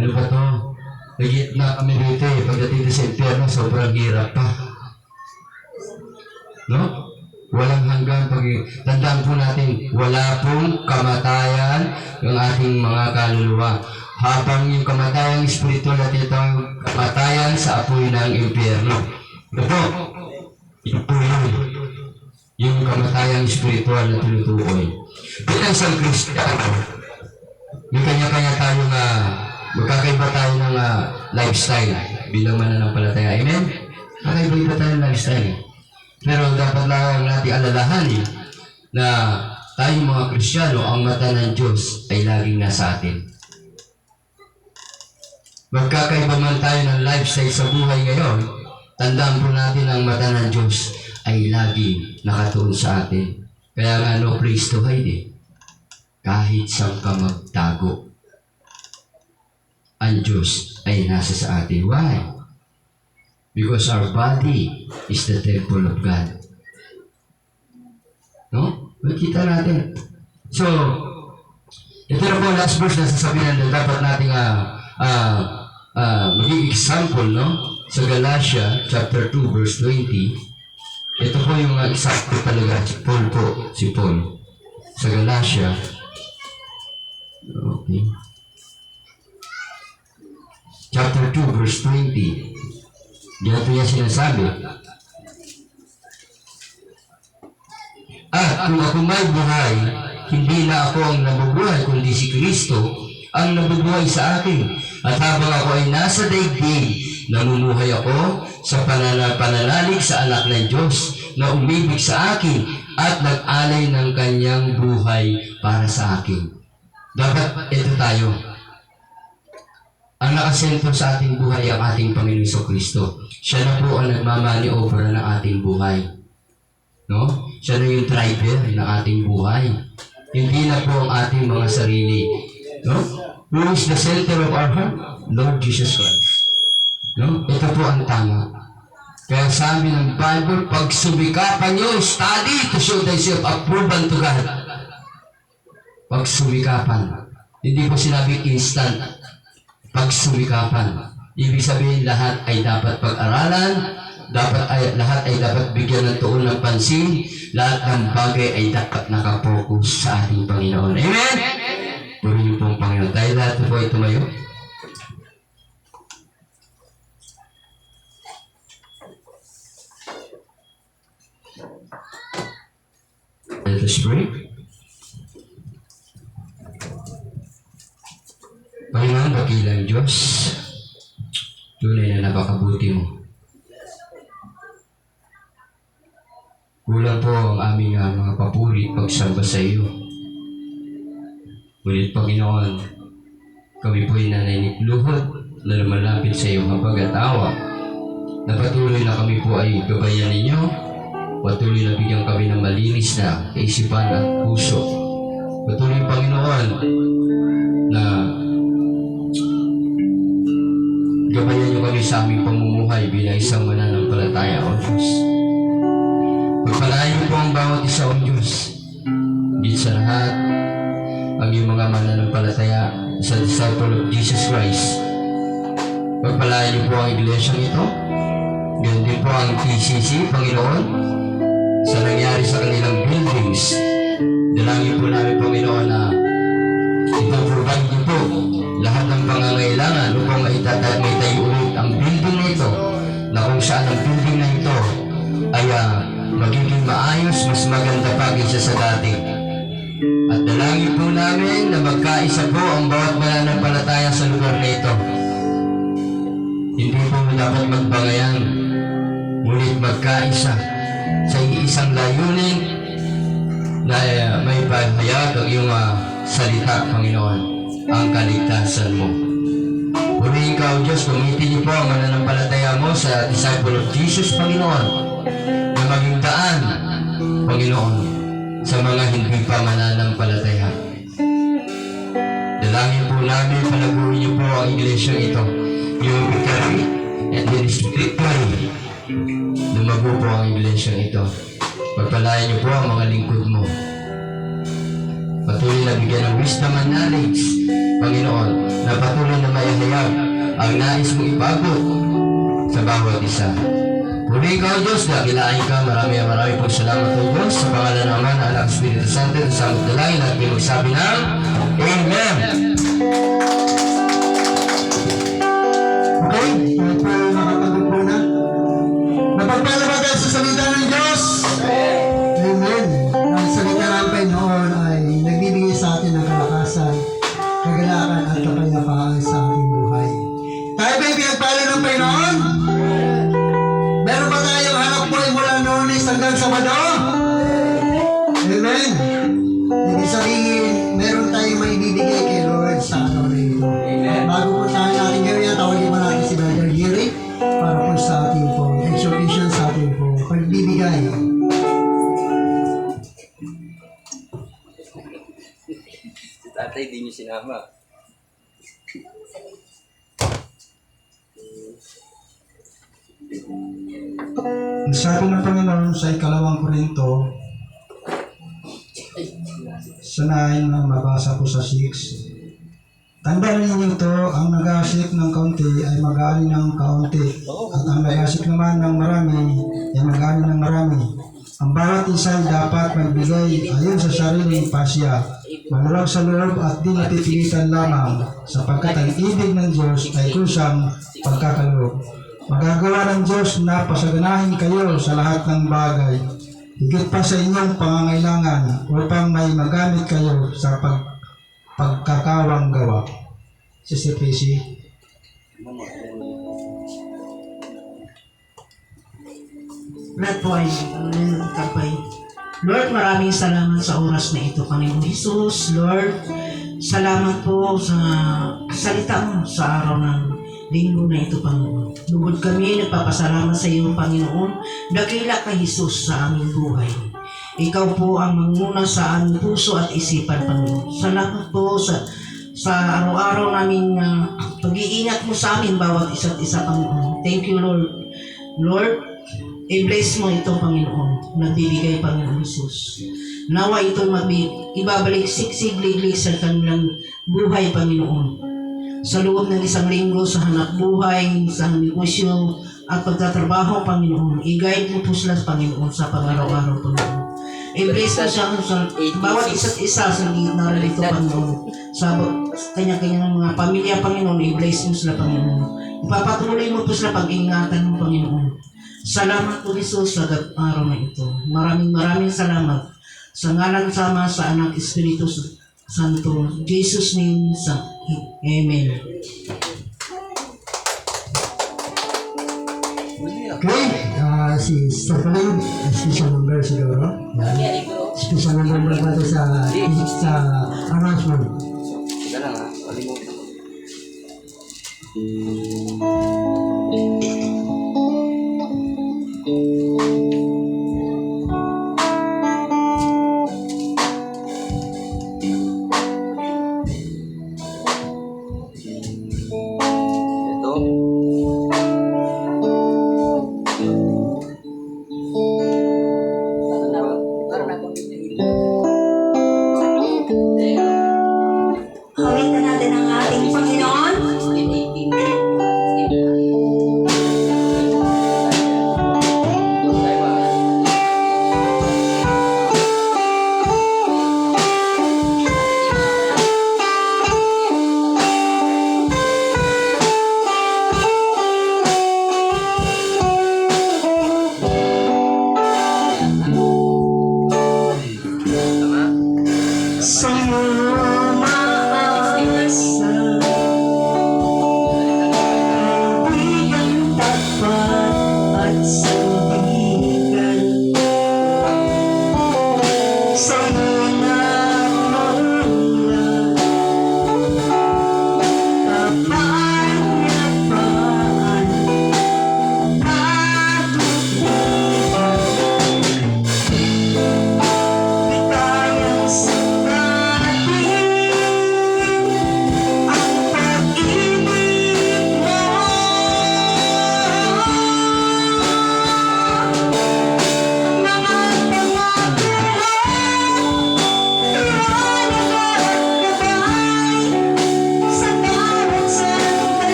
Ano ba ito? Nag-iitna kami rito eh. Pagdating sa impyerno, sobrang hirap pa. No? Walang hanggang tandaan po natin, wala pong kamatayan ng ating mga kaluluwa. Habang yung kamatayang spiritual at itong kamatayan sa apoy ng impyerno. Ito po yung kamatayang spiritual na tinutukoy. Bilang isang Kristiyano, may kanya-kanya tayong magkakaiba tayo ng lifestyle bilang mananampalataya. Amen? Kakaiba-iba tayo ng lifestyle. Pero dapat lang natin alalahanin na tayong mga Kristiyano, ang mata ng Diyos ay laging nasa atin. Magkakaiba man tayo ng lifestyle sa buhay ngayon, tandaan po natin ang mata ng Diyos ay laging nakatuon sa atin. Kaya nga no place to hide eh. Kahit saan ka magtago, ang Diyos ay nasa sa atin. Why? Because our body is the temple of God. No? Makita natin. So, ito na po last verse na sasabihin na dapat natin maging example, no? Sa Galatia chapter 2 verse 20, ito po yung eksakto talaga si Paul sa Galatia. Okay. Chapter 2 verse 20. Ganito niya sinasabi. At kung ako may buhay, hindi na ako ang nabubuhay, kundi si Kristo ang nabubuhay sa akin. At habang ako ay nasa daigdig, namumuhay ako sa pananalig sa anak ng Diyos na umibig sa akin at nag-alay ng kanyang buhay para sa akin. Dapat ito tayo. Ang nakasentro sa ating buhay ang ating Panginoon Jesucristo. Siya na po ang nagmamaniobra ng ating buhay. No? Siya na yung driver ng ating buhay. Hindi na po ang ating mga sarili. No? Who is the center of our heart? Lord Jesus Christ. No? Ito po ang tama. Kaya sabi ng Bible, pagsumikapan nyo, study to show thyself approved unto God. Pagsumikapan. Hindi po sinabing instant. Pagsumikapan. Ibig sabihin, lahat ay dapat pag-aralan, lahat ay dapat bigyan ng tuon ng pansin, lahat ng bagay ay dapat nakapokus sa ating Panginoon. Amen? Purihin po ang Panginoon. Tayo lahat po ay tumayo. Let us pray. Panginoon, dakilang Diyos, tunay na napakabuti mo. Kulang po ang aming mga papuri pagsamba sa iyo. Ngunit Panginoon, kami po'y naniniluhod na lumalapit sa iyong habag at awa, na patuloy na kami po ay gabayan ninyo, patuloy na bigyan kami ng malinis na kaisipan at puso. Patuloy, Panginoon, na gabayan niyo kami sa aming pamumuhay bilang isang mananampalataya, O Diyos. Pagpalain niyo po ang bawat isa, O Diyos. Higit sa lahat, ang iyong mga mananampalataya sa disciple of Jesus Christ. Pagpalain niyo po ang iglesyang ito. Ganyan din po ang TCC, Panginoon, sa nangyari sa kanilang buildings. Dalangin po namin, Panginoon, na ipag-provide niyo po lahat ng pangangailangan upang may tayo ulit ang building na ito, na kung saan ang building na ito ay magiging maayos, mas maganda pa kaysa sa dati. At dalangin po namin na magkaisa po ang bawat mananampalataya sa lugar na ito. Hindi po dapat magbangayan, ngunit magkaisa sa isang layunin na may pahayag ang iyong salita, Panginoon, ang kaligtasan mo. Purihin ka, O Diyos, gamitin niyo po ang mananampalataya mo sa disciple of Jesus, Panginoon, na maging daan, Panginoon, sa mga hindi pa mananampalataya. Dalangin po namin, palaguin niyo po ang iglesyang ito, yung victory and ministry. Lumago po ang iglesyang ito. Pagpalayan niyo po ang mga lingkod mo. Patuloy na bigyan ng wisdom and knowledge, Panginoon, na patuloy na maihayag ang nais mong ipagot sa bawat isa. Puri ka, O Diyos, dakilain ka. Marami pong salamat, O Diyos, sa pangalan ng Ama, ng Anak, Espiritu Santo, sa magdalangin at magsabi ng Amen. Okay, tayo po makapag-upo na. Napagpala ba tayo sa salita ng Diyos? Amen. Ang salita ng Panginoon ay nagbibigay sa atin ng kalakasan, kagalakan at kapayapaan sa ating buhay. Tayo ba yung pinagpala ng Panginoon? Meron ba tayong hanap buhay mula Lunes hanggang Sabado? Amen. Ibig sabihin, meron tayong maibibigay kay Lord sa araw na ito. Bago po tayo natin gawin, tawagin mo natin si Brother Giri para po sa ating po exhortation, sa ating po pagbibigay. Tatay, di niyo sinama. Sabi ng Panginoon sa ikalawang Korinto, sa 9, mabasa po sa 6. Tandaan ninyo ito, ang nag-aasik ng kaunti ay mag-aani ng kaunti, at ang nag-aasik naman ng marami ay mag-aani ng marami. Ang bawat isa ay dapat magbigay ayon sa sariling pasya, maluwag sa loob at di napipilitan lamang, sapagkat ang ibig ng Diyos ay kusang pagkakaloob. Magagawa ng Diyos na pasaganahin kayo sa lahat ng bagay, higit pa sa inyong pangangailangan, upang may magamit kayo sa pagkakawang gawa. Sister Tracy. Brad Boy, kapay. Lord, maraming salamat sa oras na ito, Panginoon Jesus. Lord, salamat po sa salita mo sa araw ng linggo na ito, Panginoon. Lugod kami, nagpapasalamat sa iyo, Panginoon. Dakila ka, Jesus, sa aming buhay. Ikaw po ang manguna sa aming puso at isipan, Panginoon. Salamat po sa araw-araw namin pag-iingat mo sa amin bawat isa't isa, Panginoon. Thank you, Lord. Lord, i-bless mo ito, Panginoon. Nagbibigay, Panginoon Jesus. Nawa ito ibabalik siksig-liglig sa kanilang buhay, Panginoon. Sa loob ng isang linggo, sa hanap buhay, sa negosyo, at pagtatrabaho, Panginoon. I-guide mo po sila, Panginoon, sa pang-araw-araw, Panginoon. I-bless mo siya sa bawat isa't isa sa narito, Panginoon. Sa kanya-kanyang mga pamilya, Panginoon, i-bless mo sila, Panginoon. Ipapatuloy mo po sila pag-ingatan mo, Panginoon. Salamat po, Jesus, sa araw na ito. Maraming salamat. Sa ngalan sama sa Anak Espiritu Santo, Jesus name, Amen. Okay, si Stefan, special number siguro. Yan. Special number ba ito sa announcement? Teka lang ha, kalimutan. Ito. Hawitan natin ang ating Panginoon.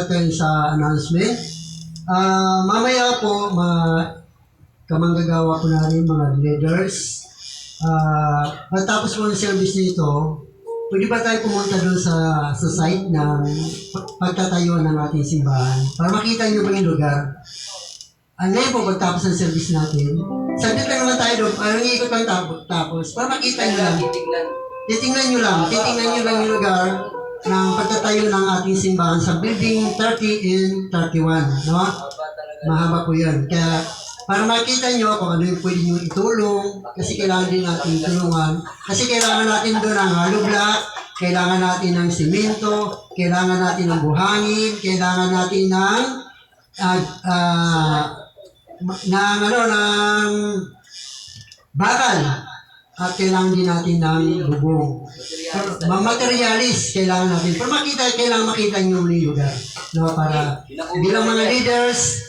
tayo sa announcement. Mamaya po, kamanggagawa ko na rin mga leaders. Pagtapos po ng service nito, pwede ba tayo pumunta doon sa site ng pagtatayuan ng ating simbahan para makita nyo ba yung lugar? Ngayon po, pagtapos ng service natin, saglit lang naman tayo doon, parang iikot lang tapos, para makita nyo lang. Titingnan nyo lang yung lugar ng pagtatayo ng ating simbahan sa building 30 and 31, no? Mahaba po yun. Kaya, para makita nyo kung ano yung pwede nyo itulong, kasi kailangan din natin tulungan. Kasi kailangan natin doon ng hollow block, kailangan natin ng simento, kailangan natin ng buhangin, kailangan natin ng bakal, at kailangan din natin ng bubong. Materialis kailangan natin. Para kailangan makita nyo yung lugar. No, para bilang mga leaders,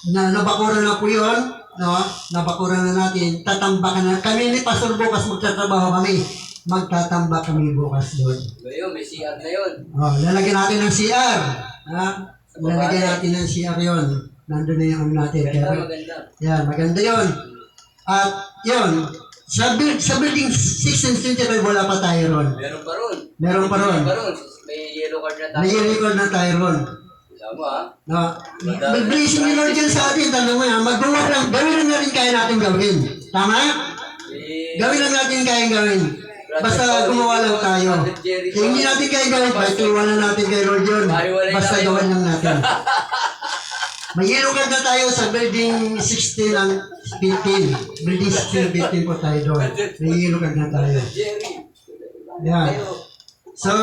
nabakuran na po yun, no? Nabakuran na natin, tatambakan na. Kami ni Pastor bukas magtatrabaho kami. Magtatambak kami bukas doon. Ngayon, may CR na yun. Lalagyan natin ng CR. Lalagyan natin ng CR yun. Nandun na yung natin. Maganda. Yan, maganda yun. At yun, sa building 6 and 25 wala pa tayo ron. Meron pa ron. May yellow card na tayo. May record na tayo ron. Tama No, blessing ni Lord yan sa atin. Tanong mo yan, magawa lang, gawin lang natin kaya natin gawin. Tama? Gawin lang natin kaya gawin. Basta gumawa lang tayo. Kung hindi natin kaya gawin, iwanan natin kay Lord yun. Basta gawin lang natin. May yellow card na tayo sa building 16 and 15. Building 16 and 15 po tayo doon. May yellow card na tayo. Yan. So,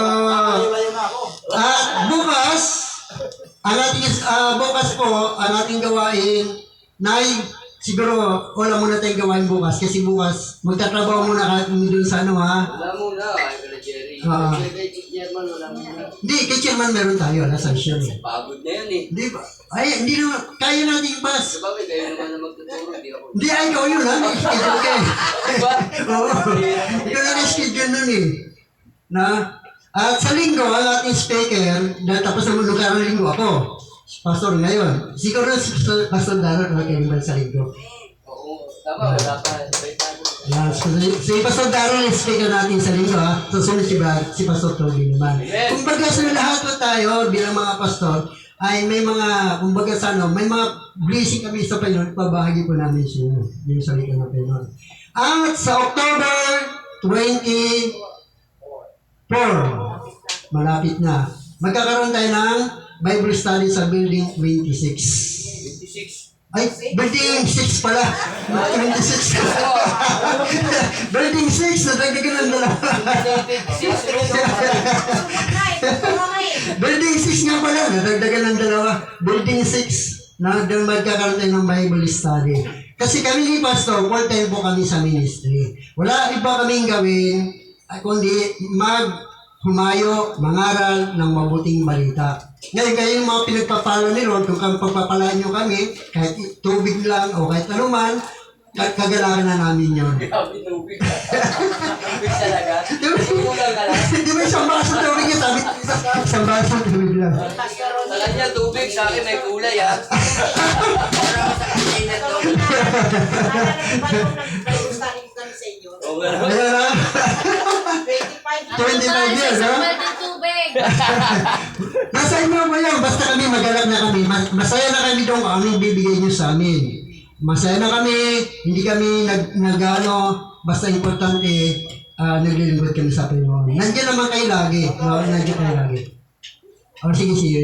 bukas, bukas po, ang ating gawain, siguro, wala muna tayong gawain bukas, kasi bukas, magtatrabaho muna kami dun sa ano ha. Wala muna, ay kala Jerry. Kay Chairman, wala muna. Hindi, kay Chairman meron tayo, nasa siya. Pagod na yun eh. Di ba? Ay, hindi naman, kaya natin ipas. Diba, may kayo naman na magtuturo, di ako. Hindi, ay, ikaw yun ha, may schedule ka eh. Diba? Oo, ikaw na may schedule nun eh. At sa linggo, ang ating speaker, dahil tapos naman lugar ng linggo ako, pastor ngayon. Siguro na si Pastor Darren nakakaliban sa linggo. Oo, tama, wala pa. Yan, si Pastor Darren ang speaker natin sa linggo ha. Susunod si Pastor Toby naman. Kumbaga sa lahat po tayo bilang mga pastor, ay may mga, kumbaga sa ano, may mga blessing kami sa Panginoon, pabahagi po namin siya yung salita ng Panginoon. At sa October 24, malapit na, magkakaroon tayo ng Bible study sa building 26. 26? Ay, building 6 pala. 26. Building 6, nadagdagan ng dalawa. Building 6 nga pala, nadagdagan ng dalawa. Building 6, na doon magkakaroon tayo ng Bible study. Kasi kami ni Pastor, full time po kami sa ministry. Wala iba kaming gawin, kundi humayo, mangaral ng mabuting balita. Ngayon, kayo yung mga pinagpapala ni Lord, kung pagpapalaan nyo kami, kahit tubig lang o kahit anuman, kagalakan na namin yun. Grabe, tubig. Tubig talaga. Kulang ka lang. Hindi ba isang baso tubig yun? Sabi, isang baso tubig lang. Sa kanya tubig, sa akin may kulay ha. Oo nga naman. Ayan na. 25 years, ha? Pwede tubig. Nasa inyo mo yan, basta kami magalak na kami. Masaya na kami doon kung anong bibigay nyo sa amin. Masaya na kami, hindi kami basta importante, naglilingkod kami sa Panginoon. Nandiyan naman kayo lagi. Nandiyan kayo lagi. Sige.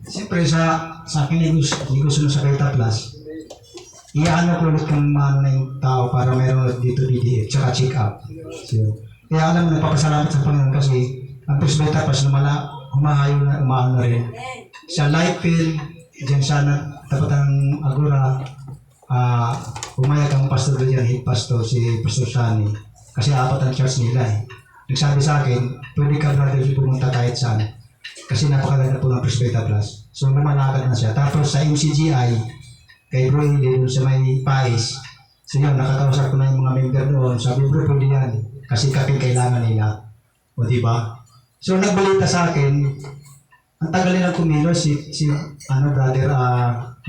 Siyempre sa akin negosyo na sa Kaita Plus, iyaano ko ulit ng mga yung tao para meron ulit dito DDF, tsaka check up. So, kaya alam mo, nagpapasalamat sa Panginoon kasi ang Presbyter Plus na humahayo na umaano rin. Sa Lightfield, dyan sana, tapat ang Agora, umayag ang pastor dyan, head pastor, si Pastor Shani. Kasi 4 ang church nila eh. Nagsabi sa akin, pwede ka brother pumunta kahit saan. Kasi napakaganda po ng Presbyter Plus. So lumalakad na siya. Tapos sa MCGI, kay Bro Hindi, doon sa may Pais. So yun, nakakausap ko na yung mga member doon. Sabi, bro, pwede yan. Kasi kape kailangan nila. O di ba? So nagbalita sa akin, ang tagal nilang kumilos si brother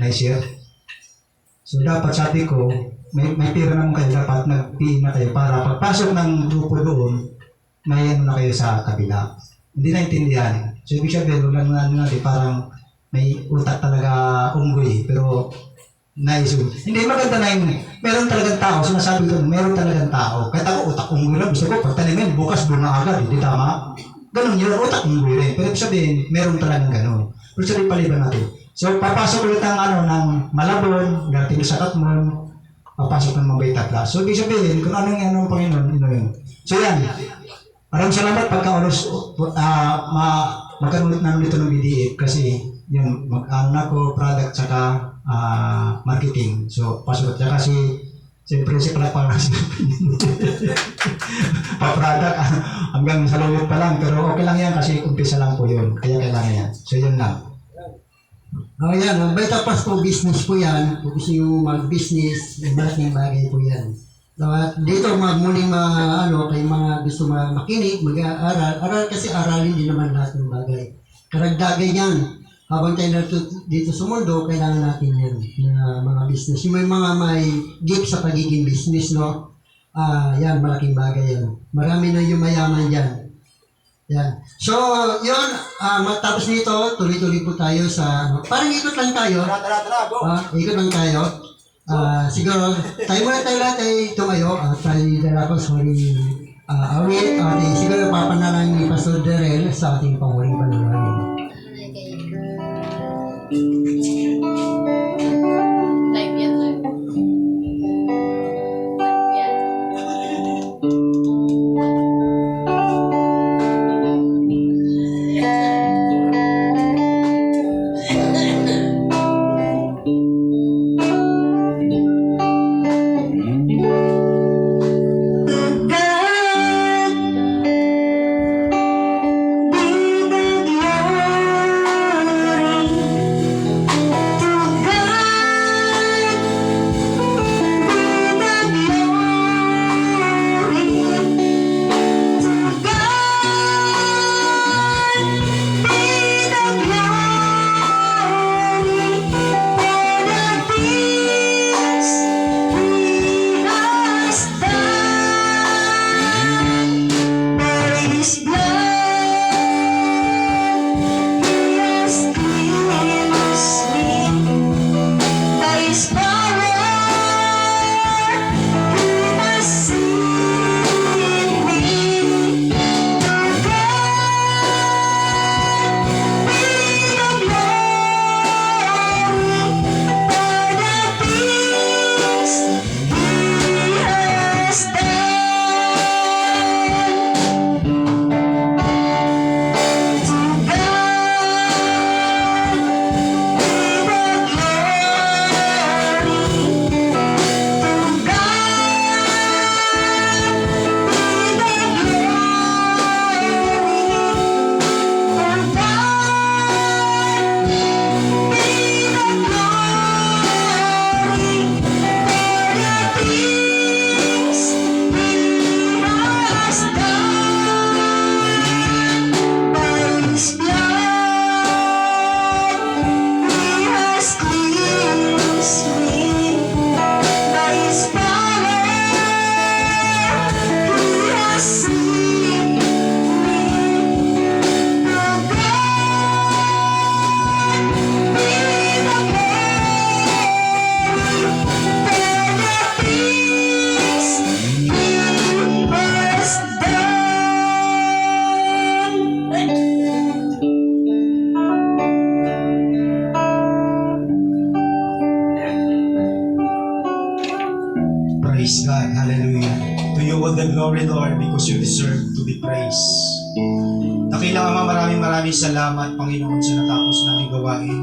Naisir. So dapat sabi ko, may pera naman kayo, dapat nag-PE na kayo para pagpasok ng grupo doon, may ano na kayo sa kabila. Hindi naintindihan. So ibig sabihin, parang may utak talaga unggoy, pero hindi maganda na yung meron talagang tao, sinasabi ko, meron talagang tao. Kahit ako utak unggoy lang, gusto ko pagtanimin, bukas bunga agad, hindi tama. Ganun yun, utak unggoy rin. Pero ibig sabihin, meron talagang ganun. Pero sabihin, paliban natin. So papasok ulit ang ng Malabon, dating sa Katmon, papasok ng Mabay Tatla. So ibig sabihin, kung anong Panginoon, yun. So yan, maraming salamat pagka-oras, magkanulit namin ito ng BDF kasi yung mag-ano ko, product saka marketing. So, pasok siya kasi siyempre si pala pa-product hanggang sa lulot pa lang. Pero okay lang yan kasi umpisa lang po yun. Kaya kailangan yan. So, yun lang. Yan, ang Beta Pass po, business po yan. Kung gusto nyo mag-business, malaking bagay po yan. Dito, muling kay mga gusto makinig, mag-aaral kasi aralin din naman lahat ng bagay. Karagdagan yan. Habang tayo dito sa mundo, kailangan natin yan na mga business. Yung may gift sa pagiging business, no? Yan, malaking bagay yan. Marami na yung mayaman dyan. Yan. So, yun, matapos nito, tuloy-tuloy po tayo sa, parang ikot lang tayo. Ikot lang tayo. Siguro, tayo muna tayo lahat ay tumayo. Tayo dala ko sa awit. Siguro, papanalang ni Pastor Darrell sa ating panguling panalangin. Live yan, live. Live yan. Praise God. Hallelujah. To you all the glory, Lord, because you deserve to be praised. Dakilang Ama, maraming salamat, Panginoon, sa natapos namin gawain.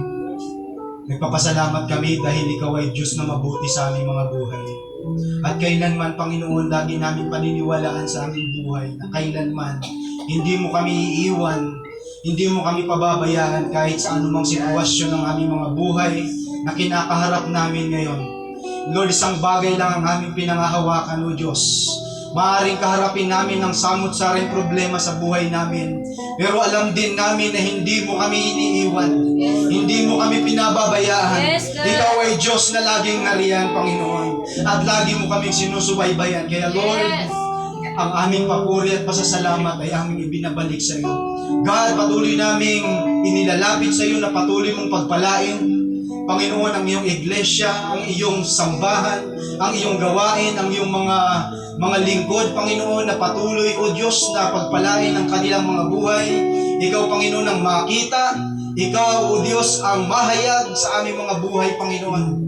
Nagpapasalamat kami dahil Ikaw ay Diyos na mabuti sa aming mga buhay. At kailanman, Panginoon, lagi namin paniniwalaan sa aming buhay na kailanman hindi mo kami iiwan, hindi mo kami pababayaan kahit sa anumang sitwasyon ng aming mga buhay na kinakaharap namin ngayon. Lord, isang bagay lang ang aming pinangahawakan, O Diyos. Maaaring kaharapin namin ng samot-saring problema sa buhay namin. Pero alam din namin na hindi mo kami iniiwan. Hindi mo kami pinababayaan. Yes, God. Ikaw ay Diyos na laging nariyan, Panginoon. At lagi mo kaming sinusubaybayan. Kaya Lord, Yes. ang aming papuri at pasasalamat ay aming ibinabalik sa iyo. God, patuloy naming inilalapit sa iyo na patuloy mong pagpalain. Panginoon, ang iyong iglesia, ang iyong sambahan, ang iyong gawain, ang iyong mga lingkod, Panginoon, na patuloy, O Diyos, na pagpalain ang kanilang mga buhay. Ikaw, Panginoon, ang makita. Ikaw, O Diyos, ang mahayag sa aming mga buhay, Panginoon.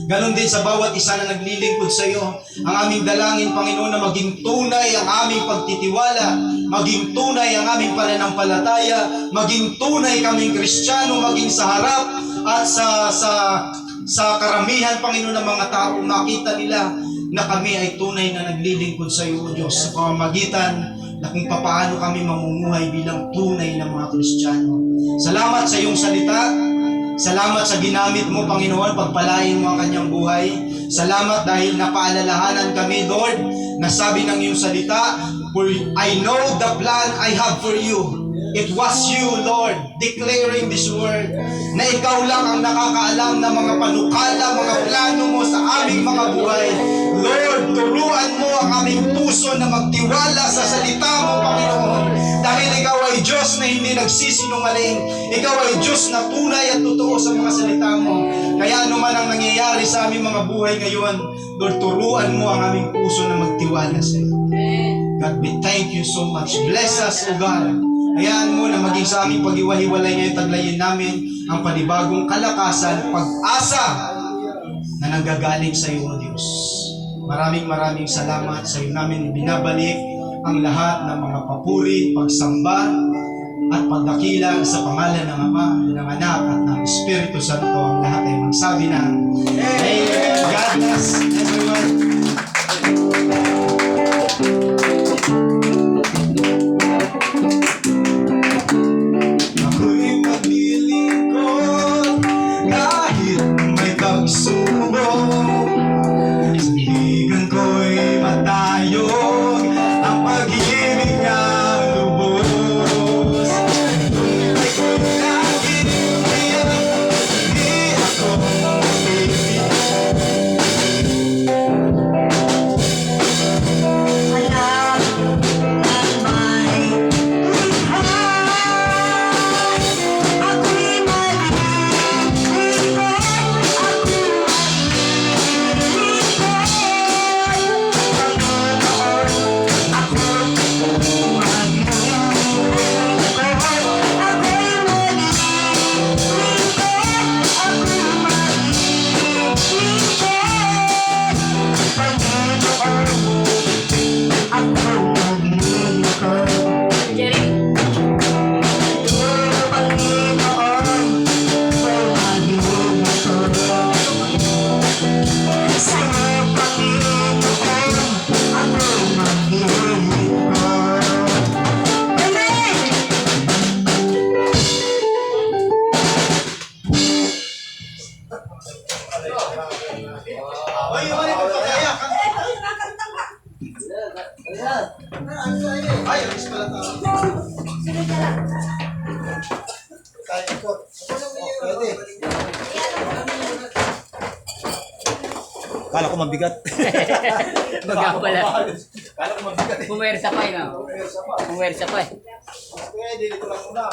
Ganon din sa bawat isa na naglilingkod sa iyo. Ang aming dalangin, Panginoon, na maging tunay ang aming pagtitiwala, maging tunay ang aming pananampalataya, maging tunay kaming Kristiyano, maging sa harap at sa karamihan, Panginoon, ng mga tao, makita nila na kami ay tunay na naglilingkod sa iyo, O Diyos, sa pamamagitan na kung paano kami mamumuhay bilang tunay na mga Kristiyano. Salamat sa iyong salita. Salamat sa ginamit mo, Panginoon, pagpalain mo ang kanyang buhay. Salamat dahil napaalalahanan kami, Lord, na sabi ng iyong salita, "For I know the plan I have for you." It was you, Lord, declaring this word, na ikaw lang ang nakakaalam ng mga panukala, mga plano mo sa aming mga buhay. Lord, turuan mo ang aming puso na magtiwala sa salita mo, Panginoon. Dahil ikaw ay Diyos na hindi nagsisinungaling. Ikaw ay Diyos na tunay at totoo sa mga salita mo. Kaya ano man ang nangyayari sa aming mga buhay ngayon, Lord, turuan mo ang aming puso na magtiwala sa iyo. God, we thank you so much. Bless us, O God. Hayaan mo na maging sa aming pag-iwahiwalay ngayon, taglayin namin ang panibagong kalakasan, pag-asa na nanggagaling sa iyo, O Diyos. Maraming salamat sa iyo namin binabalik ang lahat ng mga papuri, pagsamba, at pagdakila sa pangalan ng Ama, ng Anak, at ng Espiritu Santo. Ang lahat ay magsabi na, Amen. God bless everyone. Ako'y maglilingkod kahit may pagsubok. Ibigan ko'y matayog, ang pag-ibig niya lubos. Tunay ko'y laging umiyak, di ako mapipili. Jerry. Ay, alis pala tayo. Kaya ko. Pwede. Kala ko mabigat. Baga pala. Kala ko mabigat. Pumersa pa eh, no? Pumersa pa eh. Pwede, dito lang muna.